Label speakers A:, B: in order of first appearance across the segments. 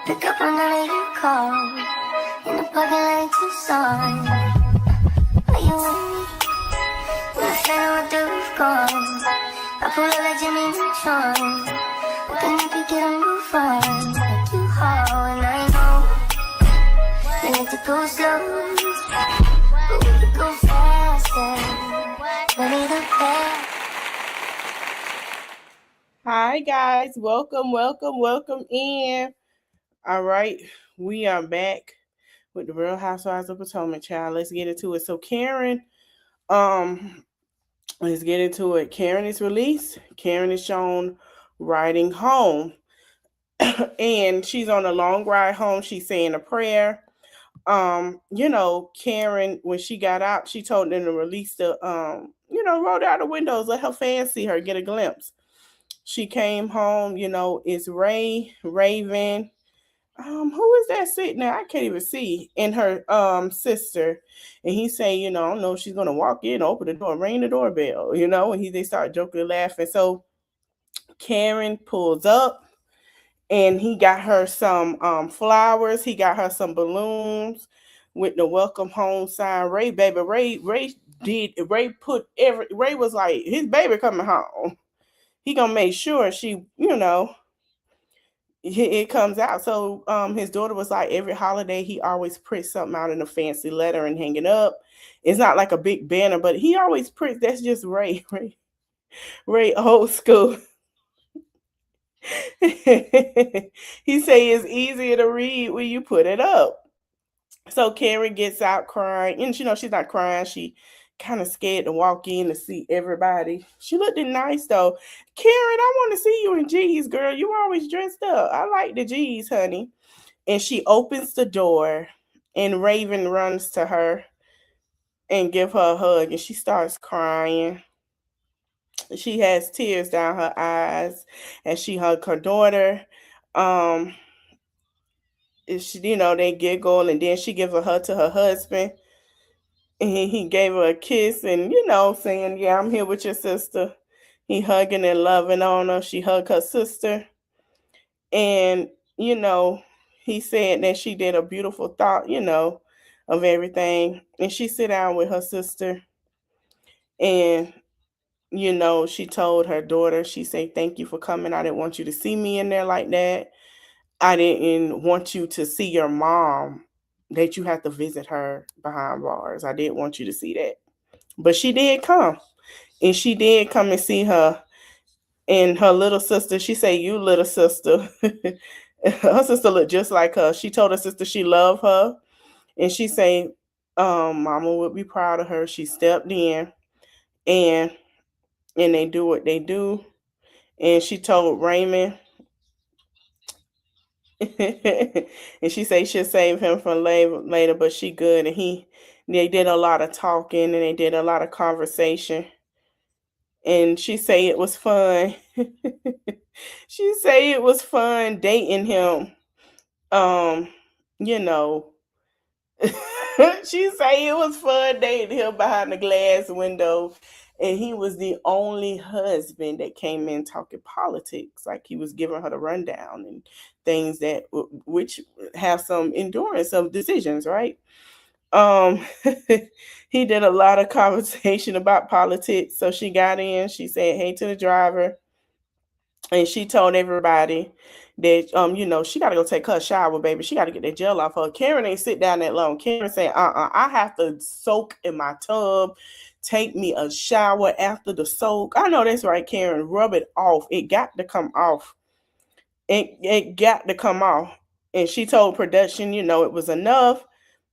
A: Pick up another you call in the parking lot to sign. Are you with me? When I stand with the roof gone, I pull up like Jimmy Neutron. Looking at you get a move on, like you haul, and I know you need to go slow, but we could go faster. Ready to pass.
B: Hi guys, welcome in. All right, we are back with the Real Housewives of Potomac, child. Let's get into it. So Karen, let's get into it. Karen is released. Karen is shown riding home, and she's on a long ride home. She's saying a prayer. Karen, when she got out, she told them to release the roll down the windows, let her fans see her, get a glimpse. She came home, it's Raven. Who is that sitting there? I can't even see. And her sister. And he saying, I don't know if she's gonna walk in, open the door, ring the doorbell, and they start joking laughing. So Karen pulls up and he got her some flowers, he got her some balloons with the welcome home sign. Ray was like, his baby coming home. He gonna make sure she, it comes out. So his daughter was like, every holiday he always prints something out in a fancy letter and hang it up. It's not like a big banner, but he always prints. That's just Ray old school. He say it's easier to read when you put it up. So Karen gets out crying, and she's not crying. She kind of scared to walk in to see everybody. She looked nice though. Karen, I want to see you in G's, girl. You always dressed up. I like the G's, honey. And she opens the door, and Raven runs to her and give her a hug, and she starts crying. She has tears down her eyes as she hugged her daughter. They giggle, and then she gives a hug to her husband. And he gave her a kiss and, saying, yeah, I'm here with your sister. He hugging and loving on her. She hugged her sister. And, he said that she did a beautiful thought, of everything. And she sit down with her sister. And, she told her daughter, she said, thank you for coming. I didn't want you to see me in there like that. I didn't want you to see your mom, that you have to visit her behind bars. I didn't want you to see that. But she did come. And she did come and see her. And her little sister, she said, you little sister. Her sister looked just like her. She told her sister she loved her. And she said, Mama would be proud of her. She stepped in and they do what they do. And she told Raymond, and she said she'll save him for later, but she good. And they did a lot of talking and they did a lot of conversation. And she say it was fun. She say it was fun dating him. Um, you know. She say it was fun dating him behind the glass window. And he was the only husband that came in talking politics. Like he was giving her the rundown and things that which have some endurance of decisions, right? Um he did a lot of conversation about politics. So she got in, she said hey to the driver, and she told everybody that she gotta go take her shower, baby. She gotta get that gel off her. Karen ain't sit down that long. Karen said, I have to soak in my tub, take me a shower after the soak. I know that's right, Karen. Rub it off. It got to come off. It got to come off. And she told production, it was enough,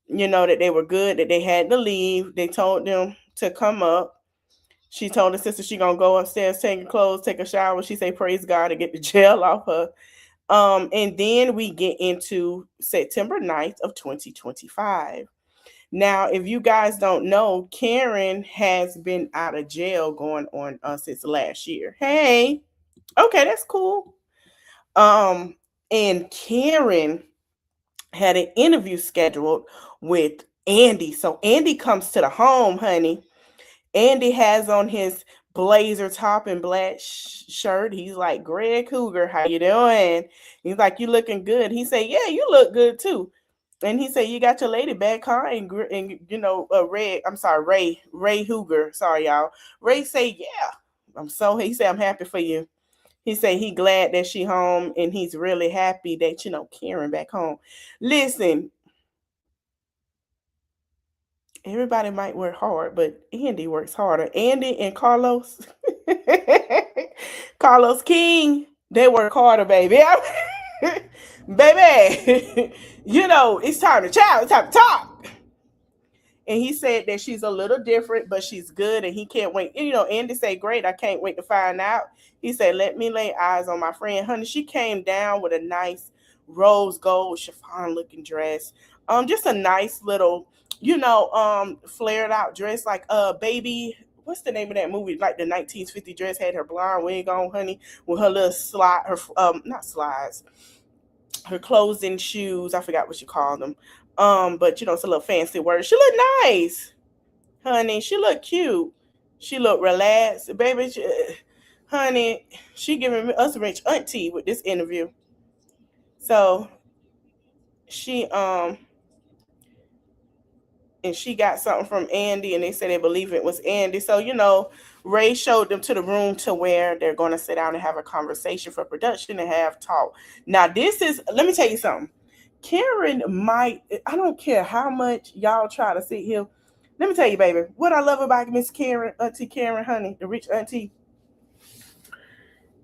B: that they were good, that they had to leave. They told them to come up. She told her sister she gonna go upstairs, take her clothes, take a shower. She say praise God and get the gel off her. And then we get into September 9th of 2025. Now, if you guys don't know, Karen has been out of jail going on since last year. Hey, okay, that's cool. And Karen had an interview scheduled with Andy. So Andy comes to the home, honey. Andy has on his blazer top and black shirt. He's like, Greg Cougar, how you doing? He's like, you looking good. He said, yeah, you look good too. And he said, you got your lady back, huh? And Ray Hooger. Sorry, y'all. Ray say, yeah. He said, I'm happy for you. He said he glad that she home and he's really happy that, Karen back home. Listen, everybody might work hard, but Andy works harder. Andy and Carlos, Carlos King, they work harder, baby. Baby, it's time to chat. It's time to talk. And he said that she's a little different, but she's good, and he can't wait. Andy said, "Great, I can't wait to find out." He said, "Let me lay eyes on my friend, honey." She came down with a nice rose gold chiffon looking dress, just a nice little, flared out dress, like baby. What's the name of that movie? Like the 1950 dress, had her blonde wig on, honey, with her little slide, her not slides, her clothes and shoes. I forgot what you call them. But it's a little fancy word. She looked nice, honey. She looked cute. She looked relaxed, baby. Honey, she giving us rich auntie with this interview. So she and she got something from Andy, and they said they believe it was Andy. So Ray showed them to the room to where they're going to sit down and have a conversation for production and have talk. Now let me tell you something. Karen might, I don't care how much y'all try to sit here. Let me tell you, baby, what I love about Miss Karen, Auntie Karen, honey, the rich auntie.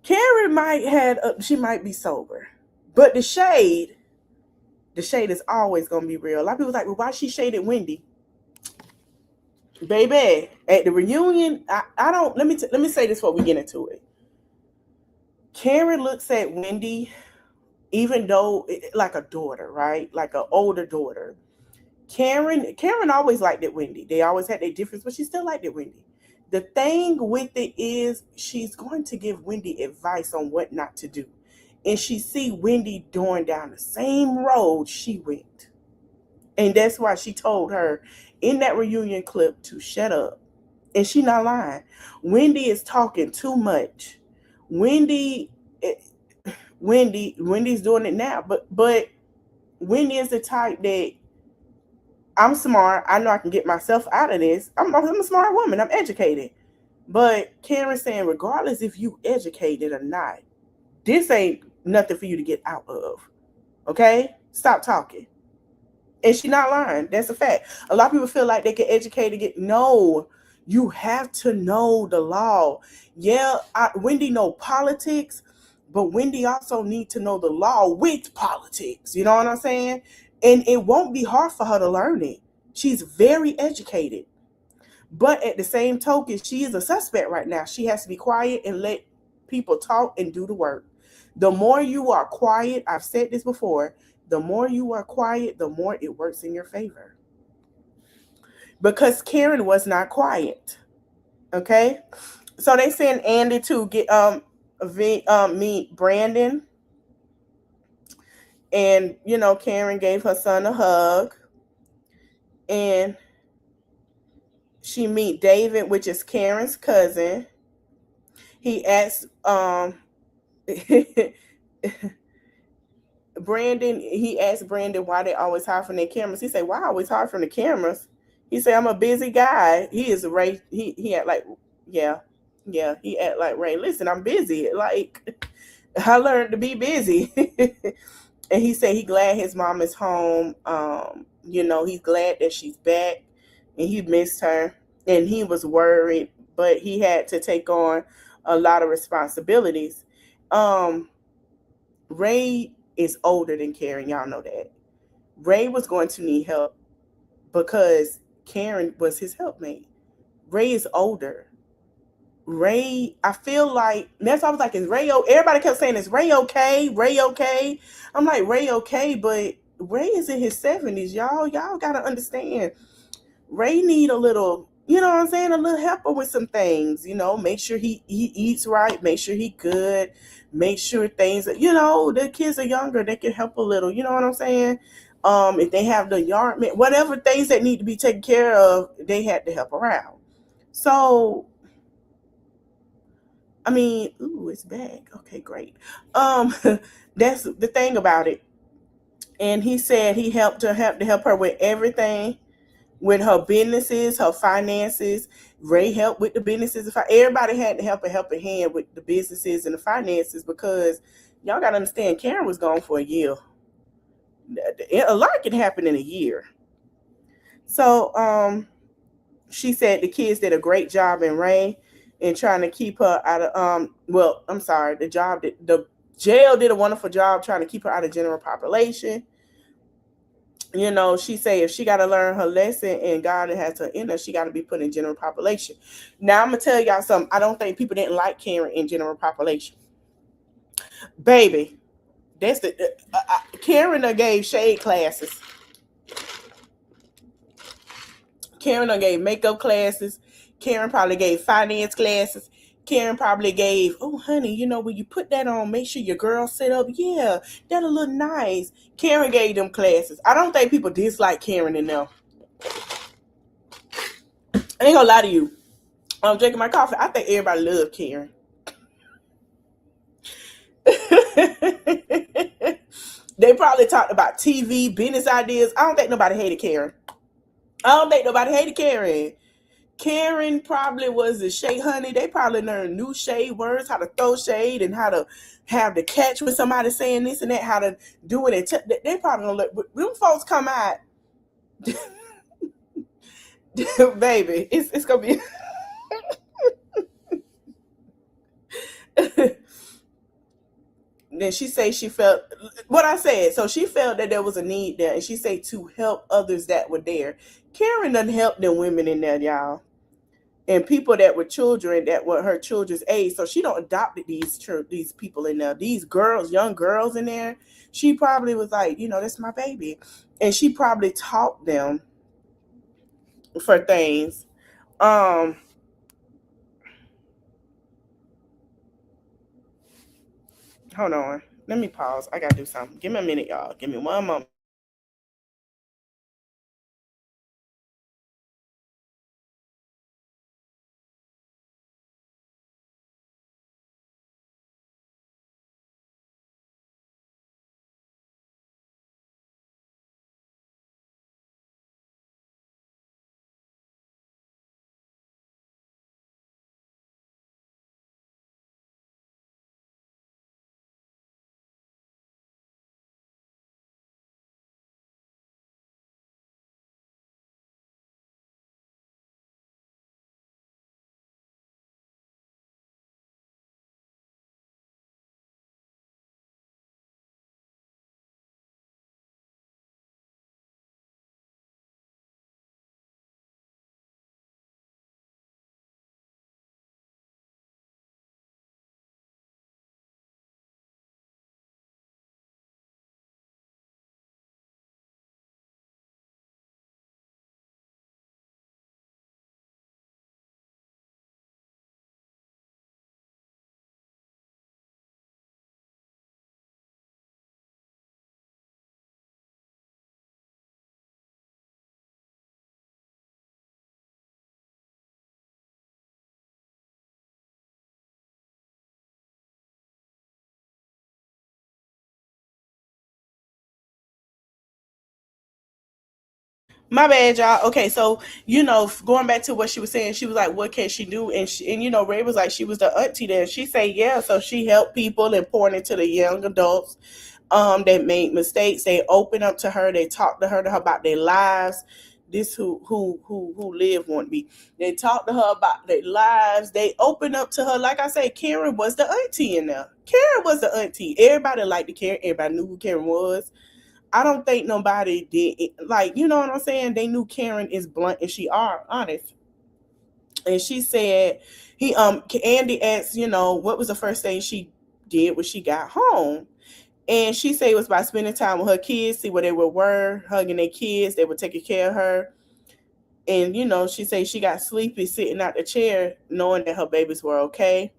B: Karen she might be sober, but the shade is always gonna be real. A lot of people like, well, why she shaded Wendy? Baby, at the reunion, I don't. Let me say this before we get into it. Karen looks at Wendy, even though like a daughter, right? Like an older daughter. Karen always liked it Wendy. They always had their difference, but she still liked it Wendy. The thing with it is she's going to give Wendy advice on what not to do. And she see Wendy going down the same road she went. And that's why she told her in that reunion clip to shut up. And she not lying. Wendy is talking too much. Wendy's doing it now, but Wendy is the type that I'm smart. I know I can get myself out of this. I'm a smart woman. I'm educated. But Karen's saying, regardless if you educated or not, this ain't nothing for you to get out of. Okay? Stop talking. And she's not lying. That's a fact. A lot of people feel like they can educate and get. No, you have to know the law. Yeah, Wendy know politics, but Wendy also need to know the law with politics. You know what I'm saying? And it won't be hard for her to learn it. She's very educated. But at the same token, she is a suspect right now. She has to be quiet and let people talk and do the work. The more you are quiet, I've said this before, the more you are quiet, the more it works in your favor. Because Karen was not quiet. Okay? So they sent Andy to get meet Brandon. And, Karen gave her son a hug. And she meet David, which is Karen's cousin. He asked Brandon, he asked Brandon why they always hide from their cameras. He said, why always hide from the cameras? He said, I'm a busy guy. He is Ray. He act like, yeah, he act like Ray. Listen, I'm busy. Like, I learned to be busy. And he said he glad his mom is home. He's glad that she's back and he missed her. And he was worried, but he had to take on a lot of responsibilities. Ray is older than Karen. Y'all know that. Ray was going to need help because Karen was his helpmate. Ray is older. Ray, I feel like, that's why I was like, is Ray okay? Everybody kept saying, is Ray okay? Ray okay? I'm like, Ray okay, but Ray is in his 70s, y'all. Y'all got to understand. Ray need a little, you know what I'm saying? A little helper with some things, make sure he eats right, make sure he good, make sure things, the kids are younger, they can help a little, you know what I'm saying? If they have the yard, whatever things that need to be taken care of, they had to help around. So I mean, ooh, it's back. Okay, great. Um, that's the thing about it. And he said he help her with everything, with her businesses, her finances. Ray helped with the businesses. Everybody had to help a hand with the businesses and the finances because y'all gotta understand Karen was gone for a year. A lot can happen in a year. So she said the kids did a great job in Ray in trying to keep her out of well, I'm sorry, the jail did a wonderful job trying to keep her out of general population. You know, she say if she got to learn her lesson and God has her in her, she got to be put in general population. Now I'm gonna tell y'all something. I don't think people didn't like Karen in general population, baby. That's the Karen done gave shade classes. Karen done gave makeup classes. Karen probably gave finance classes. Karen probably gave, oh honey, you know when you put that on, make sure your girl sit up. Yeah, that'll look nice. Karen gave them classes. I don't think people dislike Karen enough. I ain't gonna lie to you. I'm drinking my coffee. I think everybody loves Karen. They probably talked about TV, business ideas. I don't think nobody hated Karen. I don't think nobody hated Karen. Karen probably was a shade honey. They probably learned new shade words, how to throw shade and how to have the catch with somebody saying this and that, how to do it. They probably don't let them folks come out. Baby, it's gonna be then she say she felt what I said. So she felt that there was a need there, and she said to help others that were there. Karen done helped them women in there, y'all, and people that were children that were her children's age. So she don't adopted these people in there, these girls, young girls in there. She probably was like, you know, that's my baby, and she probably taught them for things. Um, hold on, let me pause. I gotta do something. Give me a minute, y'all. Give me one moment. My bad, y'all. Okay, so you know, going back to what she was saying, she was like, "What can she do?" And you know, Ray was like, she was the auntie there. She said, "Yeah." So she helped people and poured into the young adults that made mistakes. They opened up to her. They talked to her about their lives. This who live want to be. They talked to her about their lives. They opened up to her. Like I said, Karen was the auntie in there. Karen was the auntie. Everybody liked the Karen. Everybody knew who Karen was. I don't think nobody did it. Like, you know what I'm saying? They knew Karen is blunt and she are honest. And she said Andy asked, you know, what was the first thing she did when she got home? And she said it was by spending time with her kids, see where they were, hugging their kids, they were taking care of her. And you know, she said she got sleepy sitting out the chair, knowing that her babies were okay.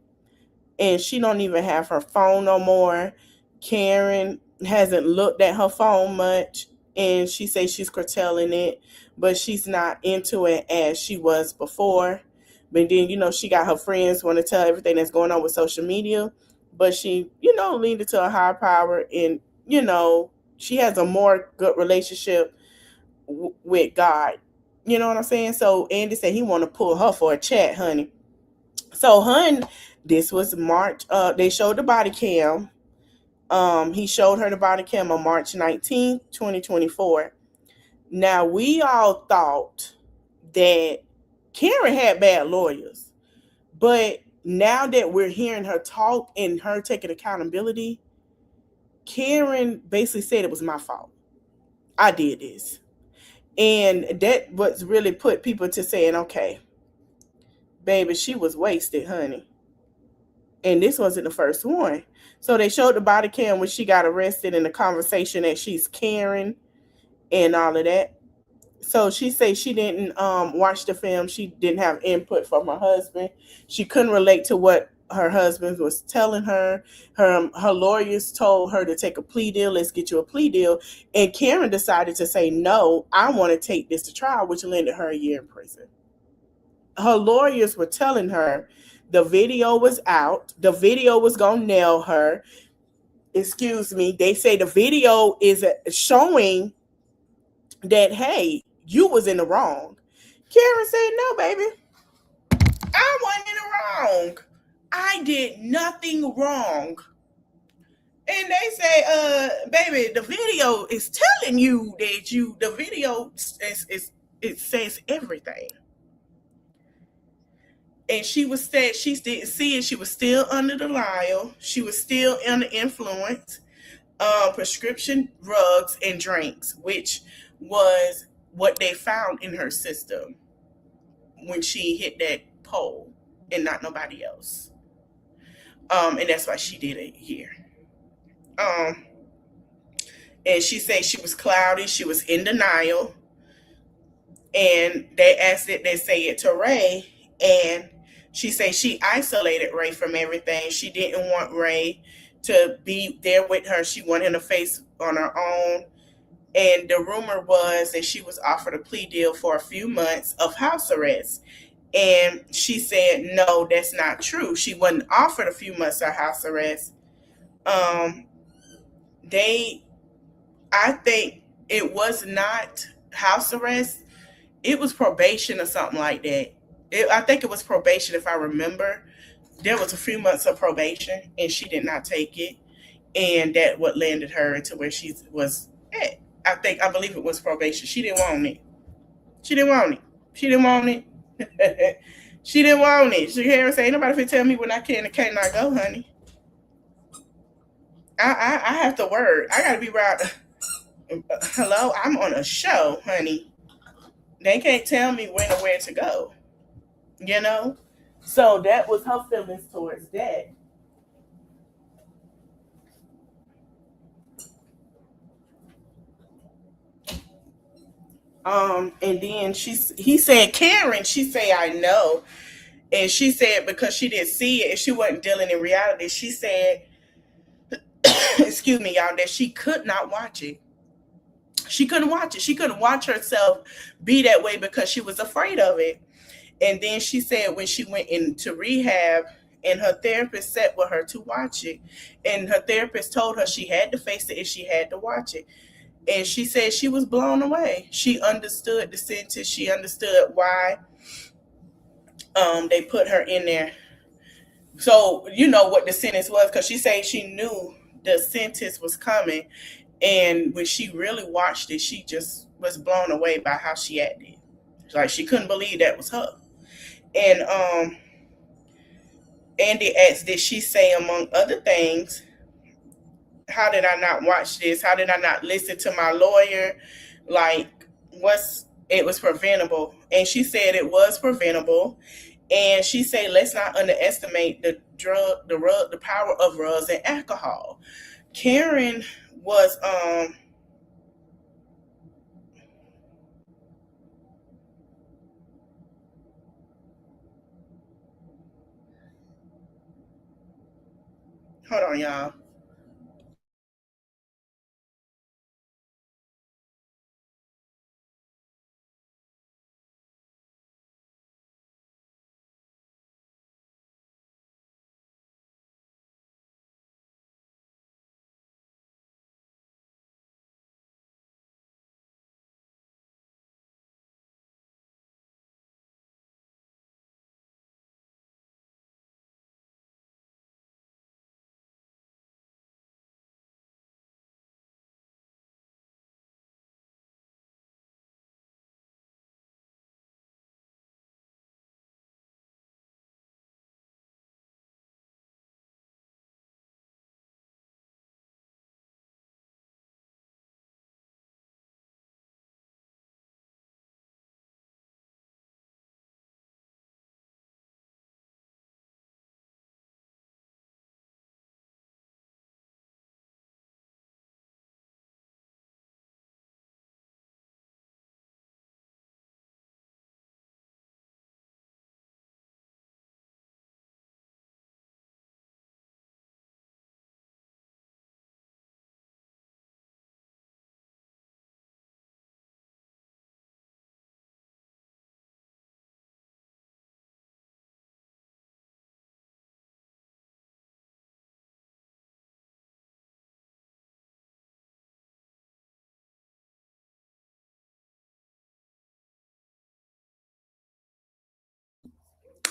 B: And she don't even have her phone no more. Karen hasn't looked at her phone much, and she says she's curtailing it, but she's not into it as she was before. But then, she got her friends want to tell everything that's going on with social media, but she, leaned into a higher power, and she has a more good relationship with God. You know what I'm saying? So Andy said he want to pull her for a chat, honey. So, this was March. They showed the body cam. He showed her the body cam on March 19th, 2024. Now, we all thought that Karen had bad lawyers, but now that we're hearing her talk and her taking accountability, Karen basically said it was my fault. I did this. And that was really put people to saying, okay, baby, she was wasted, honey. And this wasn't the first one. So they showed the body cam when she got arrested in the conversation that she's Karen and all of that. So she said she didn't watch the film. She didn't have input from her husband. She couldn't relate to what her husband was telling her. Her lawyers told her to take a plea deal. Let's get you a plea deal. And Karen decided to say, no, I want to take this to trial, which landed her a year in prison. Her lawyers were telling her the video was out. The video was going to nail her. Excuse me. They say the video is showing that, hey, you was in the wrong. Karen said, no, baby, I wasn't in the wrong. I did nothing wrong. And they say, baby, the video is telling you that the video it says everything. And she didn't see it. She was still under the Lyle. She was still under influence. Prescription drugs and drinks, which was what they found in her system when she hit that pole and not nobody else. And that's why she did it here. Um, and she said she was cloudy, she was in denial, and they say it to Ray, and she said she isolated Ray from everything. She didn't want Ray to be there with her. She wanted him to face on her own. And the rumor was that she was offered a plea deal for a few months of house arrest. And she said, no, that's not true. She wasn't offered a few months of house arrest. Um, I think it was not house arrest. It was probation or something like that. I think it was probation, if I remember. There was a few months of probation, and she did not take it, and that what landed her into where she was at. I believe it was probation. She didn't want it. She didn't want it. She didn't want it. She didn't want it. She hear her say, "Ain't nobody can tell me when I can and cannot go, honey. I have to work. I gotta be right. Hello, I'm on a show, honey. They can't tell me when or where to go. You know." So that was her feelings towards that. And then he said, Karen, she say, I know. And she said because she didn't see it and she wasn't dealing in reality, she said, excuse me, y'all, that she could not watch it. She couldn't watch it. She couldn't watch herself be that way because she was afraid of it. And then she said when she went into rehab and her therapist sat with her to watch it, and her therapist told her she had to face it and she had to watch it. And she said she was blown away. She understood the sentence. She understood why they put her in there. So you know what the sentence was because she said she knew the sentence was coming, and when she really watched it, she just was blown away by how she acted. Like she couldn't believe that was her. And Andy asked, did she say among other things, how did I not watch this? How did I not listen to my lawyer? Like, it was preventable. And she said it was preventable. And she said, let's not underestimate the power of drugs and alcohol. Karen was, hold on, y'all.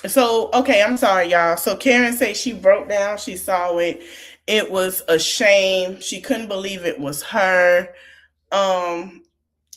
B: So, okay, I'm sorry, y'all. So Karen said she broke down. She saw it. It was a shame. She couldn't believe it was her. Um,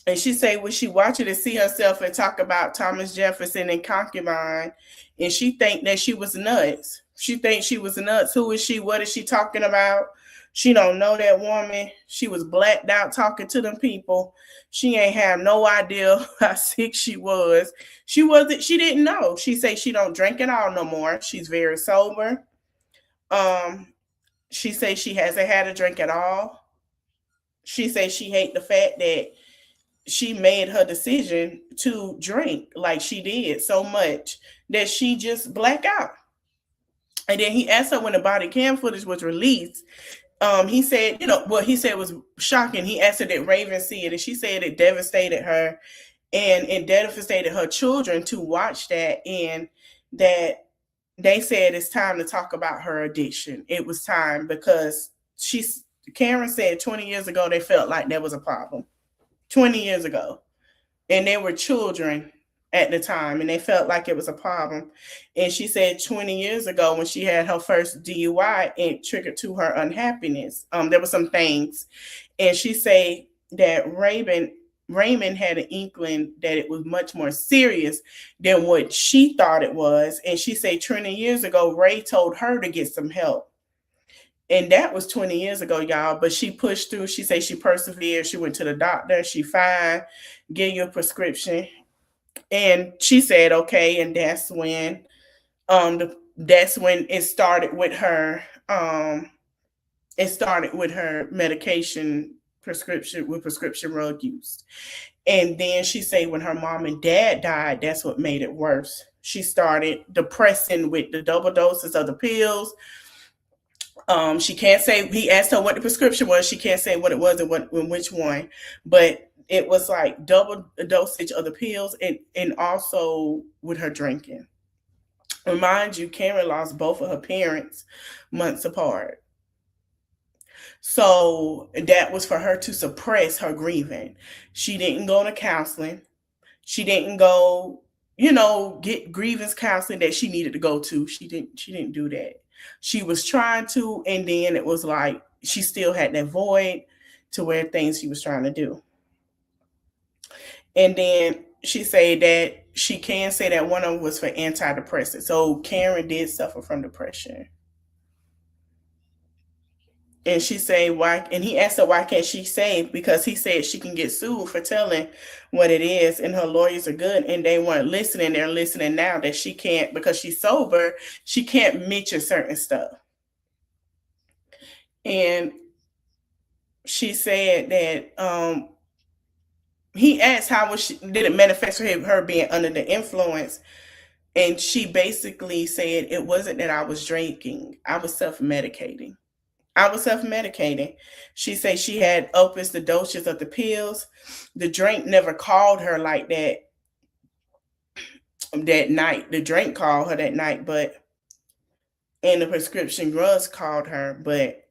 B: and she say when she watch it and see herself and talk about Thomas Jefferson and concubine, and she think that she was nuts. She thinks she was nuts. Who is she? What is she talking about? She don't know that woman. She was blacked out talking to them people. She ain't have no idea how sick she was. She wasn't. She didn't know. She say she don't drink at all no more. She's very sober. Um, she say she hasn't had a drink at all. She say she hate the fact that she made her decision to drink like she did so much that she just blacked out. And then he asked her when the body cam footage was released. He said, what he said was shocking. He asked her did Raven see it, and she said it devastated her, and it devastated her children to watch that, and that they said it's time to talk about her addiction. It was time because Karen said 20 years ago they felt like there was a problem. 20 years ago, and they were children at the time, and they felt like it was a problem. And she said 20 years ago when she had her first DUI, it triggered to her unhappiness. There were some things, and she said that Raymond had an inkling that it was much more serious than what she thought it was. And she said 20 years ago Ray told her to get some help, and that was 20 years ago, y'all. But she pushed through. She said she persevered. She went to the doctor. She fine, gave you a prescription. And she said, okay. And that's when it started with her. It started with her medication prescription drug use. And then she said when her mom and dad died, that's what made it worse. She started depressing with the double doses of the pills. She can't say. He asked her what the prescription was. She can't say what it was and which one, but it was like double dosage of the pills, and also with her drinking. Remind you, Karen lost both of her parents months apart. So that was for her to suppress her grieving. She didn't go to counseling. She didn't go, get grievance counseling that she needed to go to. She didn't do that. She was trying to, and then it was like she still had that void to where things she was trying to do. And then she said that she can say that one of them was for antidepressants. So Karen did suffer from depression. And she said why, and he asked her why can't she say, because he said she can get sued for telling what it is, and her lawyers are good and they weren't listening. They're listening now that she can't, because she's sober, she can't mention certain stuff. And she said that he asked how did it manifest for her being under the influence, and she basically said it wasn't that I was drinking, I was self-medicating. She said she had opus the doses of the pills. The drink never called her like that night. The drink called her that night, but and the prescription drugs called her, but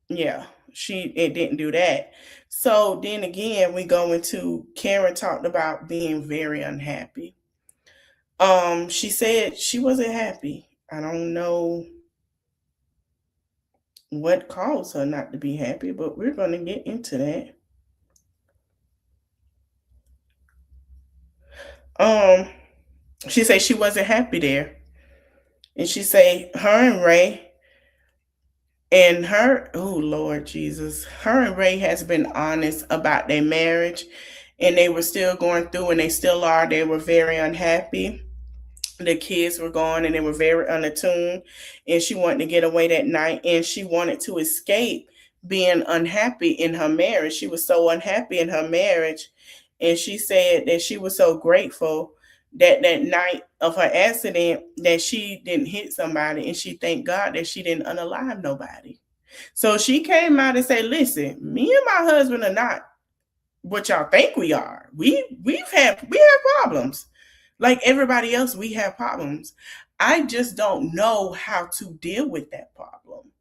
B: yeah, it didn't do that. So then again, we go into Karen talked about being very unhappy. She said she wasn't happy. I don't know what caused her not to be happy, but we're going to get into that. She said she wasn't happy there. And she say her and Ray and her, oh Lord Jesus, her and Ray has been honest about their marriage, and they were still going through, and they still are. They were very unhappy. The kids were gone and they were very unattuned, and she wanted to get away that night, and she wanted to escape being unhappy in her marriage. She was so unhappy in her marriage, and she said that she was so grateful that night of her accident that she didn't hit somebody, and she thanked God that she didn't unalive nobody. So she came out and said, listen, me and my husband are not what y'all think we are. We have problems. Like everybody else, we have problems. I just don't know how to deal with that problem.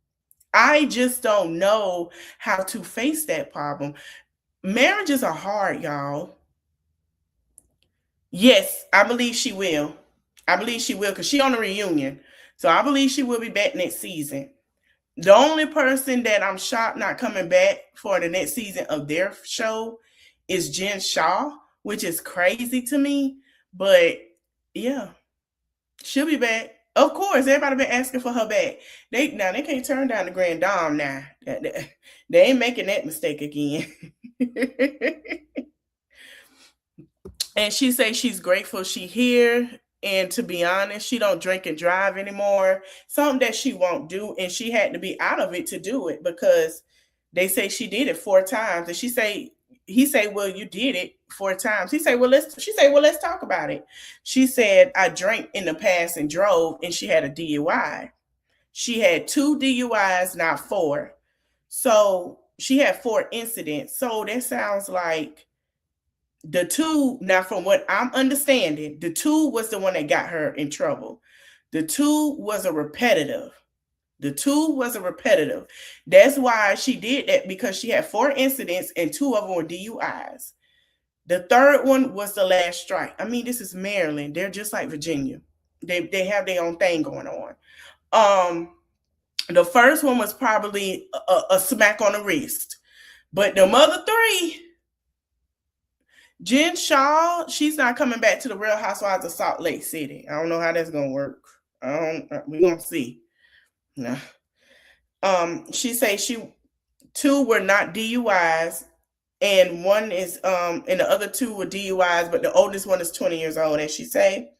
B: I just don't know how to face that problem. Marriages are hard, y'all. Yes, I believe she will. I believe she will because she on the reunion. So I believe she will be back next season. The only person that I'm shocked not coming back for the next season of their show is Jen Shaw, which is crazy to me. But yeah, she'll be back. Of course, everybody been asking for her back. They can't turn down the Grand Dame now. They ain't making that mistake again. And she say she's grateful she here. And to be honest, she don't drink and drive anymore. Something that she won't do, and she had to be out of it to do it because they say she did it 4 times. And he say, well, you did it 4 times. She say, well, let's talk about it. She said, I drank in the past and drove, and she had a DUI. She had 2 DUIs, not 4. So she had 4 incidents. So that sounds like the 2, now from what I'm understanding, the 2 was the one that got her in trouble. The 2 was a repetitive. That's why she did that, because she had 4 incidents and 2 of them were DUIs. The 3rd one was the last strike. I mean, this is Maryland. They're just like Virginia. They have their own thing going on. The first one was probably a smack on the wrist. But the other 3, Jen Shaw, she's not coming back to the Real Housewives of Salt Lake City. I don't know how that's gonna work. We're gonna see. No. She say 2 were not DUIs, and 1 is and the other 2 were DUIs, but the oldest one is 20 years old. And she say,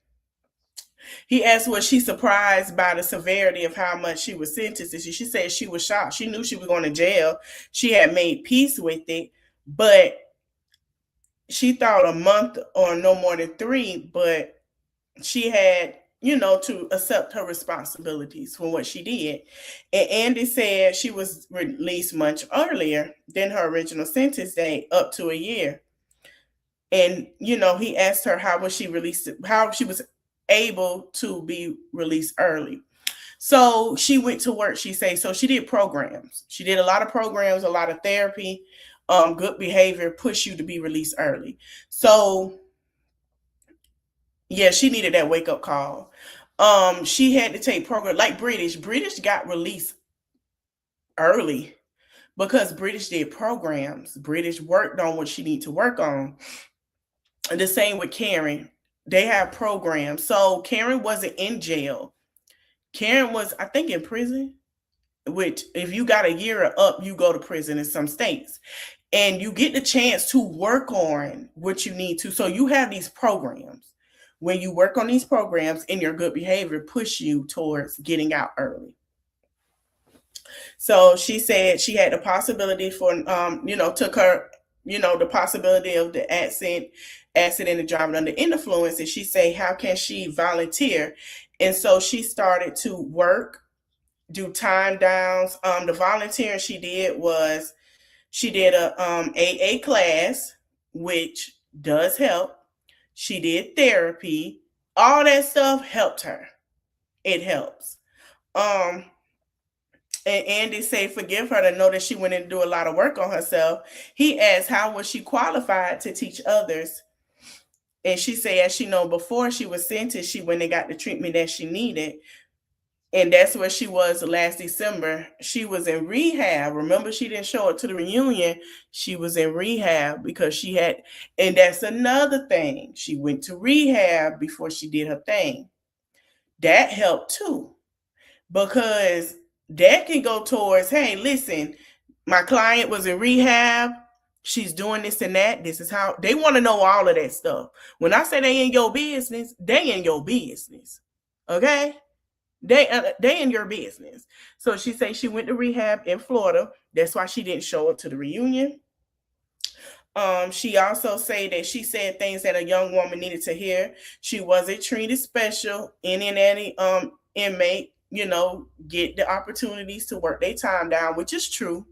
B: he asked, was she surprised by the severity of how much she was sentenced? And she said she was shocked. She knew she was going to jail. She had made peace with it, but she thought a month or no more than 3, but she had, to accept her responsibilities for what she did. And Andy said she was released much earlier than her original sentence date, up to a year. And, he asked her how was she released, how she was able to be released early. So she went to work, she say. So she did programs. She did a lot of programs, a lot of therapy. Good behavior push you to be released early. So yeah, she needed that wake up call. She had to take program like British. British got released early because British did programs. British worked on what she needed to work on. And the same with Karen. They have programs. So Karen wasn't in jail. Karen was, I think, in prison, which if you got a year or up, you go to prison in some states. And you get the chance to work on what you need to. So you have these programs. When you work on these programs and your good behavior push you towards getting out early. So she said she had the possibility for, took her, the possibility of the accident and driving under influence. And she said, how can she volunteer? And so she started to work, do time downs. The volunteering she did was, she did a AA class, which does help. She did therapy. All that stuff helped her. It helps. And Andy said, forgive her to know that she went in to do a lot of work on herself. He asked, how was she qualified to teach others? And she said, as she know, before she was sentenced, she went and got the treatment that she needed. And that's where she was last December. She was in rehab. Remember, she didn't show up to the reunion. She was in rehab because she had, and that's another thing. She went to rehab before she did her thing. That helped too, because that can go towards, hey, listen, my client was in rehab. She's doing this and that. This is how they want to know all of that stuff. When I say they in your business, they in your business. Okay? They in your business. So she said she went to rehab in Florida. That's why she didn't show up to the reunion. She also said that she said things that a young woman needed to hear. She wasn't treated special. Any inmate, get the opportunities to work their time down, which is true.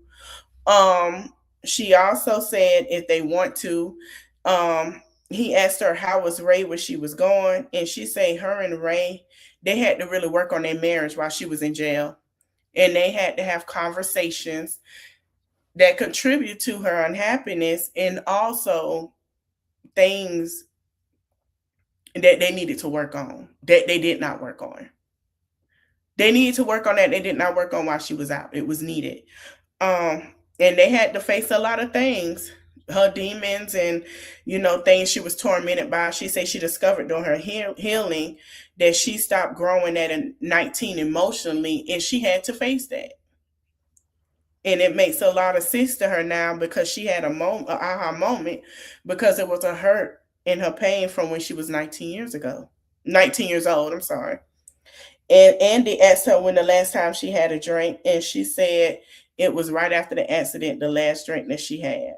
B: She also said if they want to, he asked her how was Ray where she was going, and she said her and Ray, they had to really work on their marriage while she was in jail, and they had to have conversations that contribute to her unhappiness, and also things that they needed to work on, that they did not work on. They needed to work on that. They did not work on while she was out. It was needed. Um, and they had to face a lot of things, her demons and things she was tormented by. She said she discovered during her healing that she stopped growing at 19 emotionally, and she had to face that. And it makes a lot of sense to her now because she had an aha moment, because it was a hurt and her pain from when she was 19 years old. I'm sorry. And Andy asked her when the last time she had a drink, and she said it was right after the accident, the last drink that she had.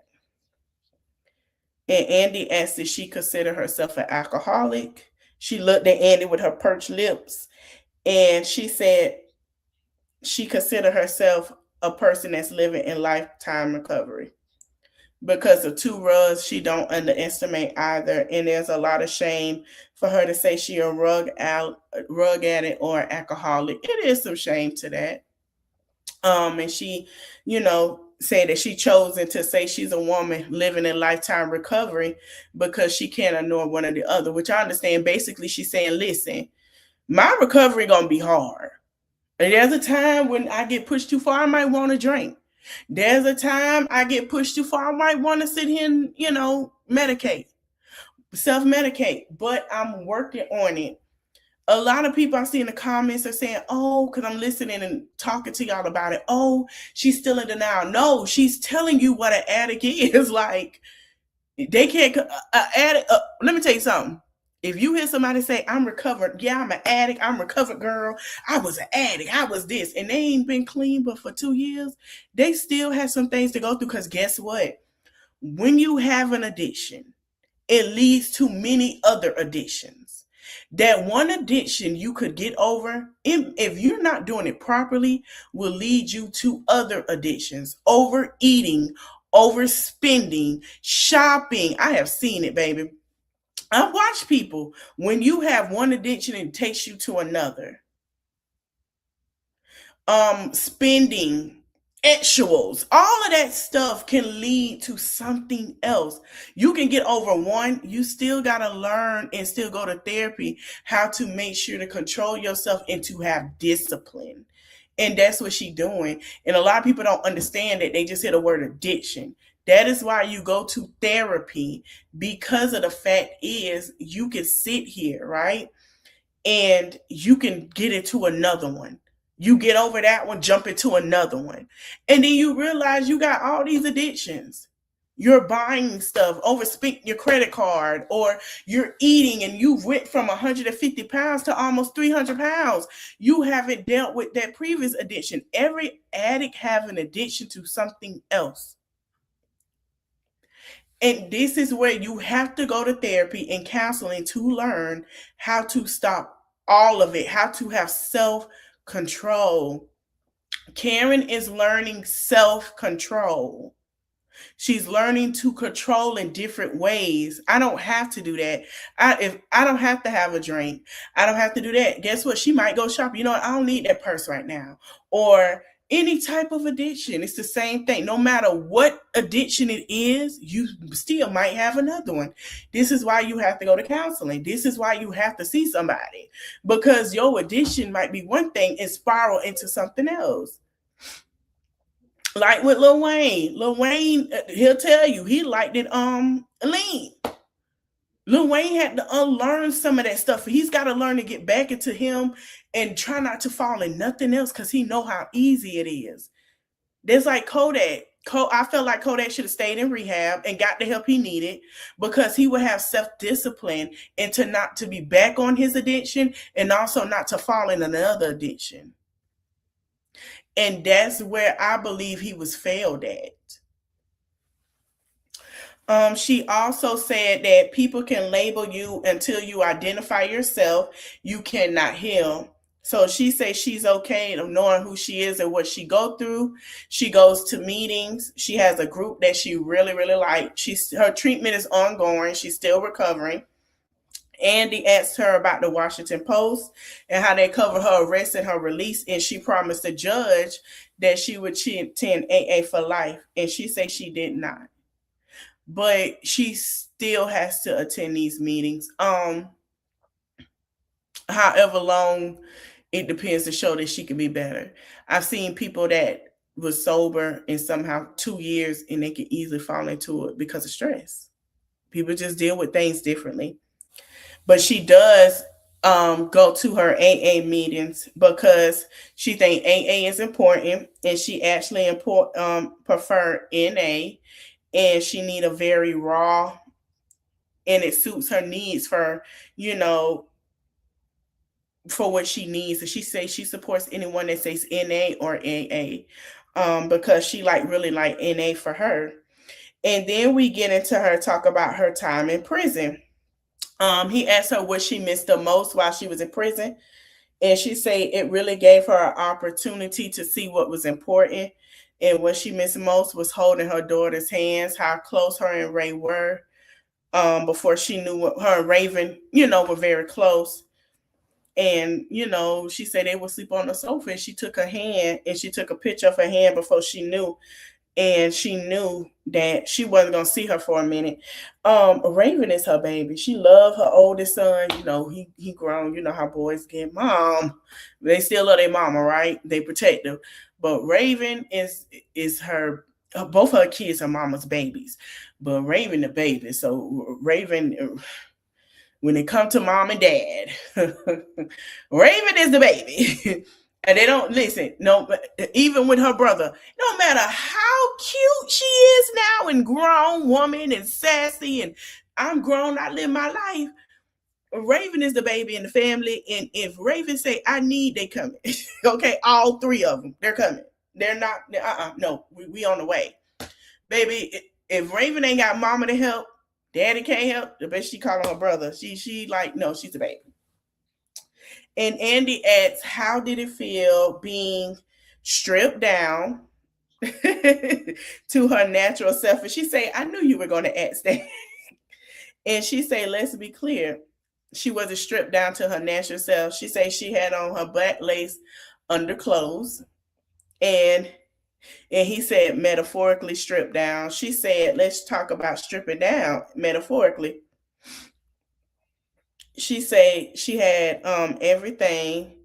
B: And Andy asked if she considered herself an alcoholic. She looked at Andy with her perched lips, and she said she considered herself a person that's living in lifetime recovery. Because of two rugs, she don't underestimate either, and there's a lot of shame for her to say she a rug addict or alcoholic. It is some shame to that. And she, said that she chosen to say she's a woman living in lifetime recovery because she can't ignore one or the other, which I understand. Basically, she's saying, listen, my recovery gonna be hard. And there's a time when I get pushed too far, I might want to drink. There's a time I get pushed too far, I might want to sit here and, medicate, self-medicate, but I'm working on it. A lot of people I see in the comments are saying, oh, because I'm listening and talking to y'all about it. Oh, she's still in denial. No, she's telling you what an addict is. Like, they can't, addict. Let me tell you something. If you hear somebody say, I'm recovered, yeah, I'm an addict, I'm a recovered girl, I was an addict, I was this, and they ain't been clean but for 2 years, they still have some things to go through. Because guess what? When you have an addiction, it leads to many other addictions. That one addiction you could get over, if you're not doing it properly, will lead you to other addictions. Overeating, overspending, shopping. I have seen it, baby. I watch people, when you have one addiction, it takes you to another. Spending, actuals, all of that stuff can lead to something else. You can get over one, you still got to learn and still go to therapy how to make sure to control yourself and to have discipline. And that's what she's doing. And a lot of people don't understand that. They just hear the word addiction. That is why you go to therapy, because of the fact is you can sit here, right? And you can get into another one. You get over that one, jump into another one. And then you realize you got all these addictions. You're buying stuff, overspending your credit card, or you're eating and you went from 150 pounds to almost 300 pounds. You haven't dealt with that previous addiction. Every addict have an addiction to something else. And this is where you have to go to therapy and counseling to learn how to stop all of it, how to have self-control. Karen is learning self-control. She's learning to control in different ways. I don't have to do that. If I don't have to have a drink, I don't have to do that. Guess what? She might go shopping. You know what? I don't need that purse right now. Or any type of addiction. It's the same thing. No matter what addiction it is, you still might have another one. This is why you have to go to counseling. This is why you have to see somebody. Because your addiction might be one thing and spiral into something else. Like with Lil Wayne. Lil Wayne, he'll tell you he liked it lean. Lil Wayne had to unlearn some of that stuff. He's got to learn to get back into him and try not to fall in nothing else, because he know how easy it is. There's like Kodak. I felt like Kodak should have stayed in rehab and got the help he needed, because he would have self-discipline and to not to be back on his addiction, and also not to fall in another addiction. And that's where I believe he was failed at. She also said that people can label you until you identify yourself. You cannot heal. So she says she's okay of knowing who she is and what she go through. She goes to meetings. She has a group that she really, really likes. Her treatment is ongoing. She's still recovering. Andy asked her about the Washington Post and how they covered her arrest and her release, and she promised the judge that she would attend AA for life, and she said she did not. But she still has to attend these meetings. however long it depends to show that she can be better. I've seen people that was sober in somehow 2 years and they can easily fall into it because of stress. People just deal with things differently. But she does go to her AA meetings because she think AA is important, and she actually prefer NA, and she need a very raw, and it suits her needs for, you know, for what she needs. And she says she supports anyone that says NA or AA, because she like really like NA for her. And then we get into her talk about her time in prison. He asked her what she missed the most while she was in prison, and she said it really gave her an opportunity to see what was important. And what she missed most was holding her daughter's hands, how close her and Ray were. Before she knew what her and Raven, were very close. And she said they would sleep on the sofa, and she took her hand and she took a picture of her hand before she knew, and she knew that she wasn't gonna see her for a minute. Raven is her baby. She loved her oldest son. He grown. You know how boys get. Mom, they still love their mama, right? They protect them. But Raven is her. Both her kids are mama's babies, but Raven the baby. So Raven, when it come to mom and dad, Raven is the baby. And they don't listen. No, even with her brother, no matter how cute she is now and grown woman and sassy, and I'm grown, I live my life. Raven is the baby in the family, and if Raven say I need, they coming. Okay, all three of them, they're coming. They're not. No, we on the way, baby. If Raven ain't got mama to help, daddy can't help. The best she calling her brother. She like no, she's a baby. And Andy asks, how did it feel being stripped down to her natural self? And she say, I knew you were going to ask that. And she say, let's be clear. She wasn't stripped down to her natural self. She say she had on her black lace underclothes. And he said metaphorically stripped down. She said, let's talk about stripping down metaphorically. She said she had everything.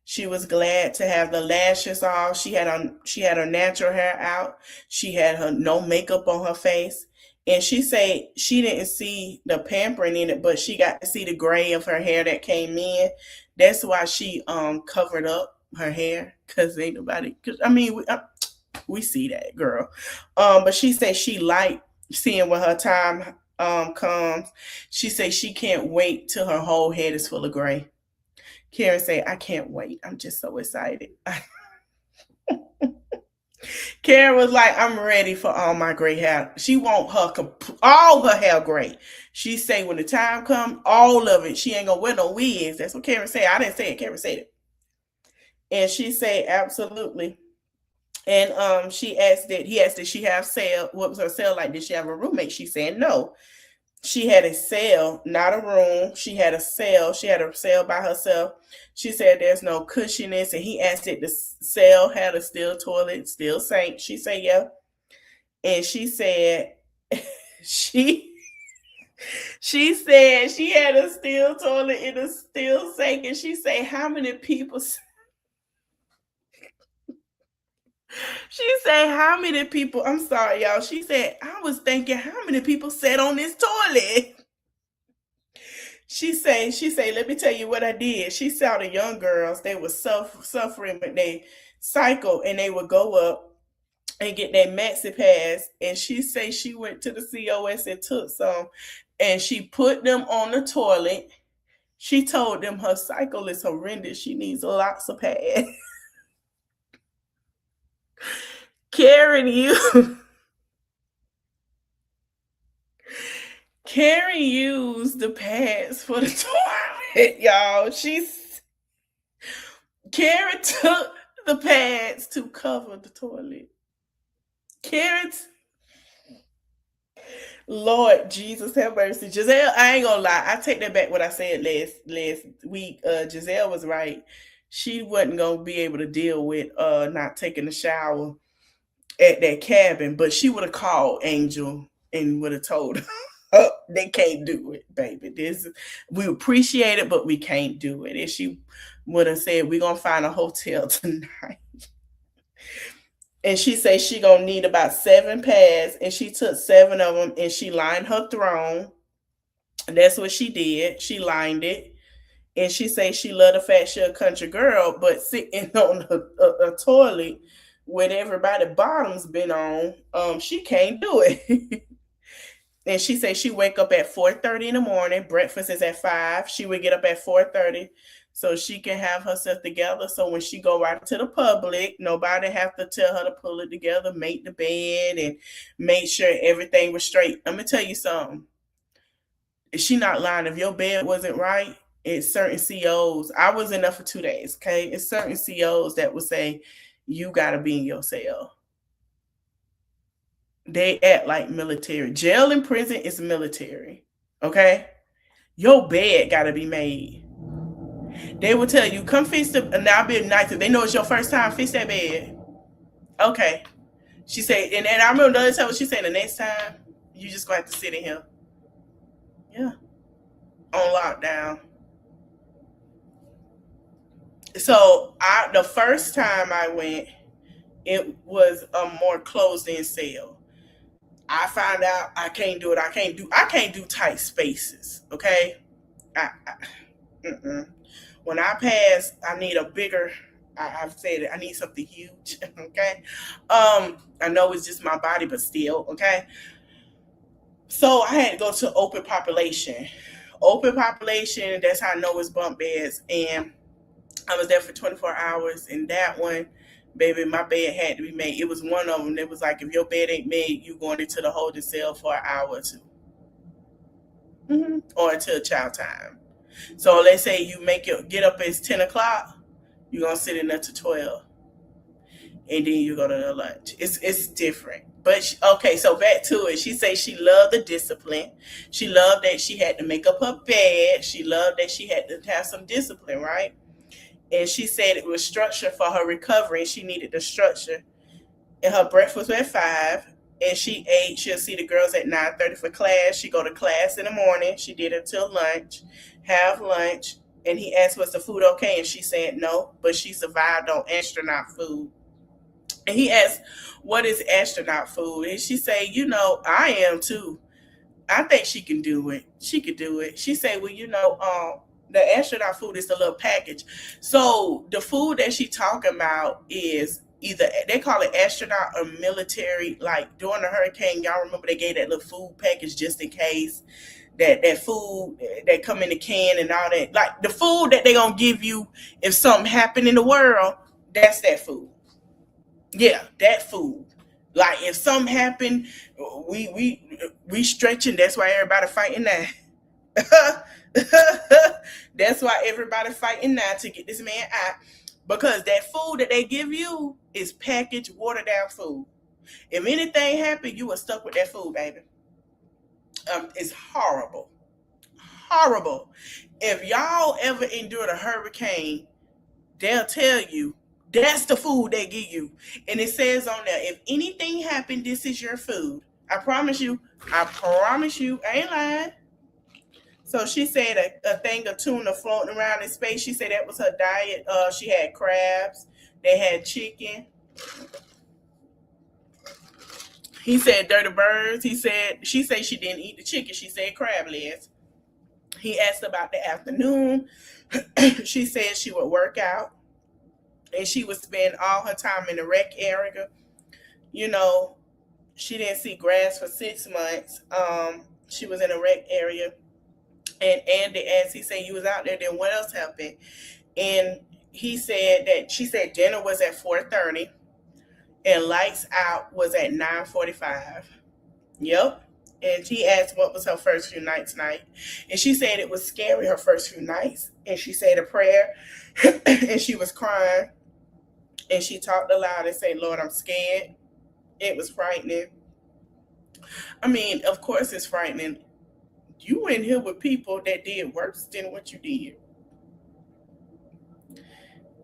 B: She was glad to have the lashes off. She had her natural hair out. She had her no makeup on her face. And she said she didn't see the pampering in it, but she got to see the gray of her hair that came in. That's why she covered up her hair, because ain't nobody. Cause I mean, we see that, girl. But she said she liked seeing when her time comes. She says she can't wait till her whole head is full of gray. Karen say, I can't wait. I'm just so excited. Karen was like, I'm ready for all my gray hair. She want all her hair gray. She say when the time comes, all of it. She ain't gonna wear no wigs. That's what Karen said. I didn't say it. Karen said it. And she said, absolutely. And he asked did she have cell? What was her cell like? Did she have a roommate? She said no. She had a cell, not a room. She had a cell. She had a cell by herself. She said there's no cushiness. And he asked if the cell had a steel toilet, steel sink. She said yeah. And she said she said she had a steel toilet in a steel sink. And she said, how many people? She said, how many people? I'm sorry, y'all. She said, I was thinking, how many people sat on this toilet? She say, let me tell you what I did. She saw the young girls, they were suffering with their cycle, and they would go up and get their maxi pads. And she say she went to the COS and took some, and she put them on the toilet. She told them her cycle is horrendous. She needs lots of pads. Karen used the pads for the toilet, y'all. Karen took the pads to cover the toilet. Lord Jesus have mercy. Giselle, I ain't gonna lie. I take that back what I said last week. Giselle was right. She wasn't gonna be able to deal with not taking a shower at that cabin, but she would have called Angel and would have told her. They can't do it, baby. We appreciate it, but we can't do it. If she would have said, we're gonna find a hotel tonight. And she said she gonna need about 7 pads, and she took 7 of them and she lined her throne. And that's what she did. She lined it. And she say she loved the fact she a country girl, but sitting on a toilet with everybody bottoms been on, she can't do it. And she said she wake up at 4:30 in the morning. Breakfast is at 5. She would get up at 4:30 so she can have herself together. So when she go out to the public, nobody have to tell her to pull it together, make the bed, and make sure everything was straight. Let me tell you something. She not lying. If your bed wasn't right, it's certain COs. I was in there for 2 days. Okay, it's certain COs that would say you gotta be in your cell. They act like military. Jail and prison is military. Okay, your bed gotta be made. They will tell you, come fix the. Now I'll be nice. If they know it's your first time, fix that bed. Okay. She said, and I remember the other time she said the next time you just gonna have to sit in here. Yeah, on lockdown. So the first time I went, it was a more closed in cell. I found out I can't do it. I can't do tight spaces. Okay. Mm-mm. When I pass, I need a bigger. I've said it. I need something huge. Okay. I know it's just my body, but still. Okay. So I had to go to open population. Open population. That's how I know it's bunk beds. And I was there for 24 hours. And that one, baby, my bed had to be made. It was one of them that was like, if your bed ain't made, you going into the holding cell for an hour or 2. Or until child time. So let's say you get up at 10 o'clock, you're gonna sit in there to 12, and then you go to the lunch. It's different. But okay, so back to it. She said she loved the discipline. She loved that she had to make up her bed. She loved that she had to have some discipline, right? And she said it was structure for her recovery. She needed the structure. And her breakfast was at 5. And she ate. She'll see the girls at 9:30 for class. She go to class in the morning. She did it till lunch. Have lunch. And he asked, was the food okay? And she said no, but she survived on astronaut food. And he asked, what is astronaut food? And she said, I am too. I think she can do it. She could do it. She said, well, the astronaut food is the little package. So the food that she talking about is either they call it astronaut or military. Like during the hurricane, y'all remember they gave that little food package just in case. That food that come in the can and all that. Like the food that they gonna give you if something happened in the world, that's that food. Yeah, that food. Like if something happened, we stretching. That's why everybody fighting now. That's why everybody fighting now to get this man out. Because that food that they give you is packaged, watered down food. If anything happened, you were stuck with that food, baby. It's horrible. Horrible. If y'all ever endured a hurricane, they'll tell you that's the food they give you. And it says on there, if anything happened, this is your food. I promise you. I ain't lying. So she said a thing of tuna floating around in space. She said that was her diet. She had crabs. They had chicken. He said dirty birds. She said she didn't eat the chicken. She said crab legs. He asked about the afternoon. She said she would work out and she would spend all her time in the rec area. She didn't see grass for 6 months. She was in a rec area. And Andy asked, he said, you was out there, then what else happened? And he said that she said dinner was at 4:30 and lights out was at 9:45. Yep. And he asked what was her first few nights like. And she said it was scary her first few nights. And she said a prayer and she was crying. And she talked aloud and said, Lord, I'm scared. It was frightening. I mean, of course it's frightening. You in here with people that did worse than what you did.